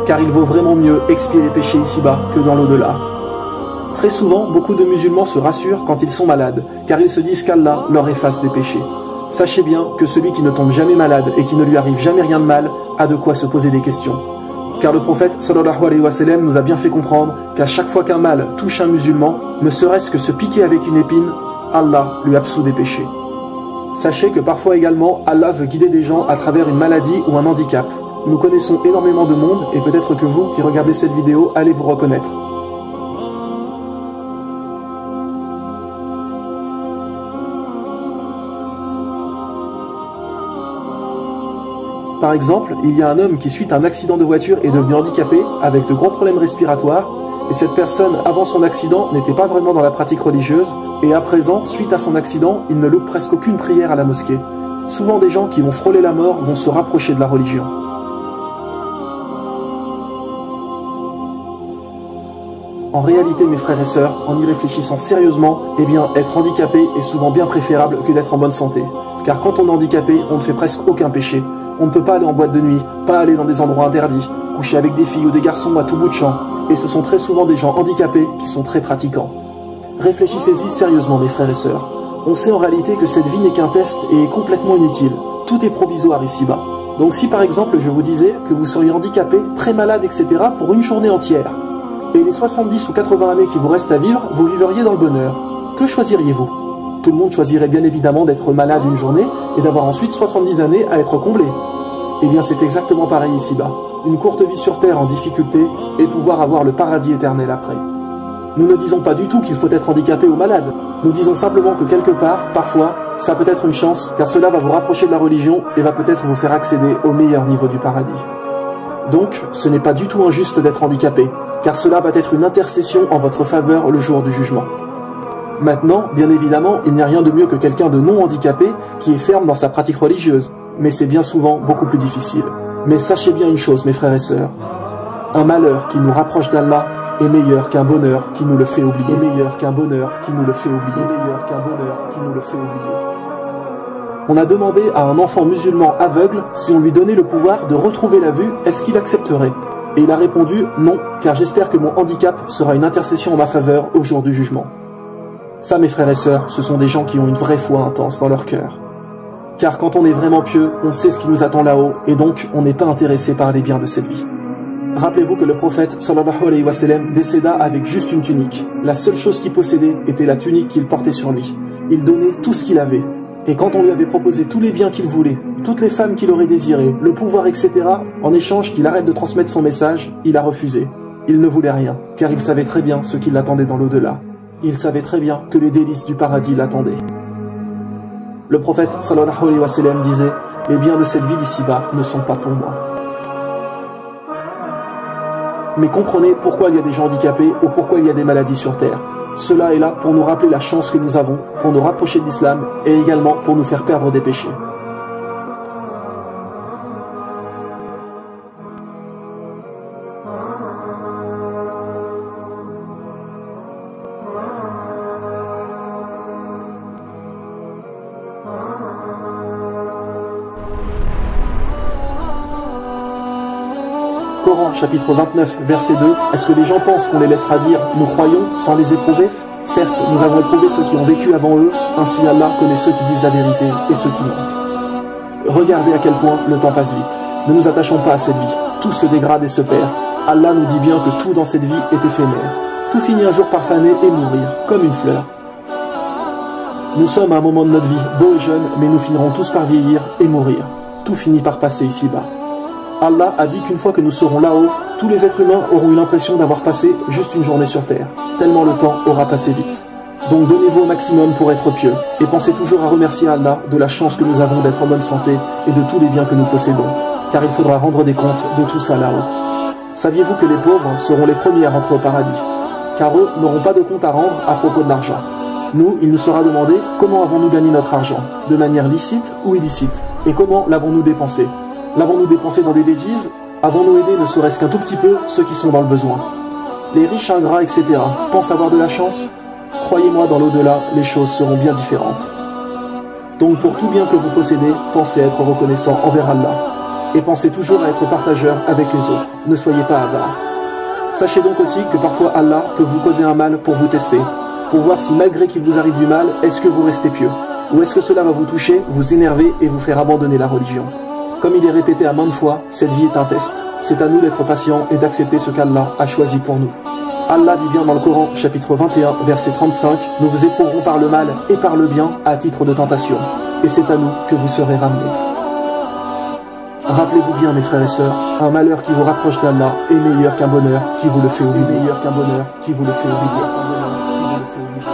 Car il vaut vraiment mieux expier les péchés ici-bas que dans l'au-delà. Très souvent, beaucoup de musulmans se rassurent quand ils sont malades, car ils se disent qu'Allah leur efface des péchés. Sachez bien que celui qui ne tombe jamais malade et qui ne lui arrive jamais rien de mal a de quoi se poser des questions. Car le prophète sallallahu alayhi wa sallam nous a bien fait comprendre qu'à chaque fois qu'un mal touche un musulman, ne serait-ce que se piquer avec une épine, Allah lui absout des péchés. Sachez que parfois également, Allah veut guider des gens à travers une maladie ou un handicap. Nous connaissons énormément de monde et peut-être que vous qui regardez cette vidéo allez vous reconnaître. Par exemple, il y a un homme qui suite à un accident de voiture est devenu handicapé avec de gros problèmes respiratoires et cette personne avant son accident n'était pas vraiment dans la pratique religieuse et à présent, suite à son accident, il ne loupe presque aucune prière à la mosquée. Souvent des gens qui vont frôler la mort vont se rapprocher de la religion. En réalité, mes frères et sœurs, en y réfléchissant sérieusement, eh bien, être handicapé est souvent bien préférable que d'être en bonne santé. Car quand on est handicapé, on ne fait presque aucun péché. On ne peut pas aller en boîte de nuit, pas aller dans des endroits interdits, coucher avec des filles ou des garçons à tout bout de champ. Et ce sont très souvent des gens handicapés qui sont très pratiquants. Réfléchissez-y sérieusement, mes frères et sœurs. On sait en réalité que cette vie n'est qu'un test et est complètement inutile. Tout est provisoire ici-bas. Donc si par exemple je vous disais que vous seriez handicapé, très malade, etc. pour une journée entière, et les 70 ou 80 années qui vous restent à vivre, vous vivriez dans le bonheur, que choisiriez-vous? Tout le monde choisirait bien évidemment d'être malade une journée et d'avoir ensuite 70 années à être comblé. Eh bien c'est exactement pareil ici-bas. Une courte vie sur terre en difficulté et pouvoir avoir le paradis éternel après. Nous ne disons pas du tout qu'il faut être handicapé ou malade. Nous disons simplement que quelque part, parfois, ça peut être une chance, car cela va vous rapprocher de la religion et va peut-être vous faire accéder au meilleur niveau du paradis. Donc, ce n'est pas du tout injuste d'être handicapé, car cela va être une intercession en votre faveur le jour du jugement. Maintenant, bien évidemment, il n'y a rien de mieux que quelqu'un de non handicapé qui est ferme dans sa pratique religieuse, mais c'est bien souvent beaucoup plus difficile. Mais sachez bien une chose, mes frères et sœurs, un malheur qui nous rapproche d'Allah est meilleur qu'un bonheur qui nous le fait oublier. Meilleur qu'un bonheur qui nous le fait oublier. Meilleur qu'un bonheur qui nous le fait oublier. On a demandé à un enfant musulman aveugle si on lui donnait le pouvoir de retrouver la vue, est-ce qu'il accepterait? Et il a répondu non, car j'espère que mon handicap sera une intercession en ma faveur au jour du jugement. Ça, mes frères et sœurs, ce sont des gens qui ont une vraie foi intense dans leur cœur. Car quand on est vraiment pieux, on sait ce qui nous attend là-haut, et donc on n'est pas intéressé par les biens de cette vie. Rappelez-vous que le prophète sallallahu alayhi wa sallam décéda avec juste une tunique. La seule chose qu'il possédait était la tunique qu'il portait sur lui. Il donnait tout ce qu'il avait. Et quand on lui avait proposé tous les biens qu'il voulait, toutes les femmes qu'il aurait désirées, le pouvoir, etc., en échange qu'il arrête de transmettre son message, il a refusé. Il ne voulait rien, car il savait très bien ce qui l'attendait dans l'au-delà. Il savait très bien que les délices du paradis l'attendaient. Le prophète sallallahu alayhi wa sallam disait « Les biens de cette vie d'ici-bas ne sont pas pour moi ». Mais comprenez pourquoi il y a des gens handicapés ou pourquoi il y a des maladies sur terre. Cela est là pour nous rappeler la chance que nous avons, pour nous rapprocher de l'islam et également pour nous faire perdre des péchés. Coran, chapitre 29, verset 2, est-ce que les gens pensent qu'on les laissera dire « nous croyons » sans les éprouver? Certes, nous avons éprouvé ceux qui ont vécu avant eux, ainsi Allah connaît ceux qui disent la vérité et ceux qui mentent. Regardez à quel point le temps passe vite. Ne nous attachons pas à cette vie. Tout se dégrade et se perd. Allah nous dit bien que tout dans cette vie est éphémère. Tout finit un jour par faner et mourir, comme une fleur. Nous sommes à un moment de notre vie, beaux et jeunes, mais nous finirons tous par vieillir et mourir. Tout finit par passer ici-bas. Allah a dit qu'une fois que nous serons là-haut, tous les êtres humains auront eu l'impression d'avoir passé juste une journée sur terre, tellement le temps aura passé vite. Donc donnez-vous au maximum pour être pieux, et pensez toujours à remercier Allah de la chance que nous avons d'être en bonne santé et de tous les biens que nous possédons, car il faudra rendre des comptes de tout ça là-haut. Saviez-vous que les pauvres seront les premiers à rentrer au paradis, car eux n'auront pas de compte à rendre à propos de l'argent. Nous, il nous sera demandé comment avons-nous gagné notre argent, de manière licite ou illicite, et comment l'avons-nous dépensé. L'avons-nous dépensé dans des bêtises? Avons-nous aidé ne serait-ce qu'un tout petit peu ceux qui sont dans le besoin? Les riches ingrats, etc. pensent avoir de la chance? Croyez-moi, dans l'au-delà, les choses seront bien différentes. Donc pour tout bien que vous possédez, pensez à être reconnaissant envers Allah. Et pensez toujours à être partageur avec les autres. Ne soyez pas avare. Sachez donc aussi que parfois Allah peut vous causer un mal pour vous tester, pour voir si malgré qu'il vous arrive du mal, est-ce que vous restez pieux? Ou est-ce que cela va vous toucher, vous énerver et vous faire abandonner la religion? Comme il est répété à maintes fois, cette vie est un test. C'est à nous d'être patients et d'accepter ce qu'Allah a choisi pour nous. Allah dit bien dans le Coran, chapitre 21, verset 35, « Nous vous éprouverons par le mal et par le bien à titre de tentation, et c'est à nous que vous serez ramenés. » Rappelez-vous bien, mes frères et sœurs, un malheur qui vous rapproche d'Allah est meilleur qu'un bonheur qui vous le fait oublier. Meilleur qu'un bonheur qui vous le fait oublier.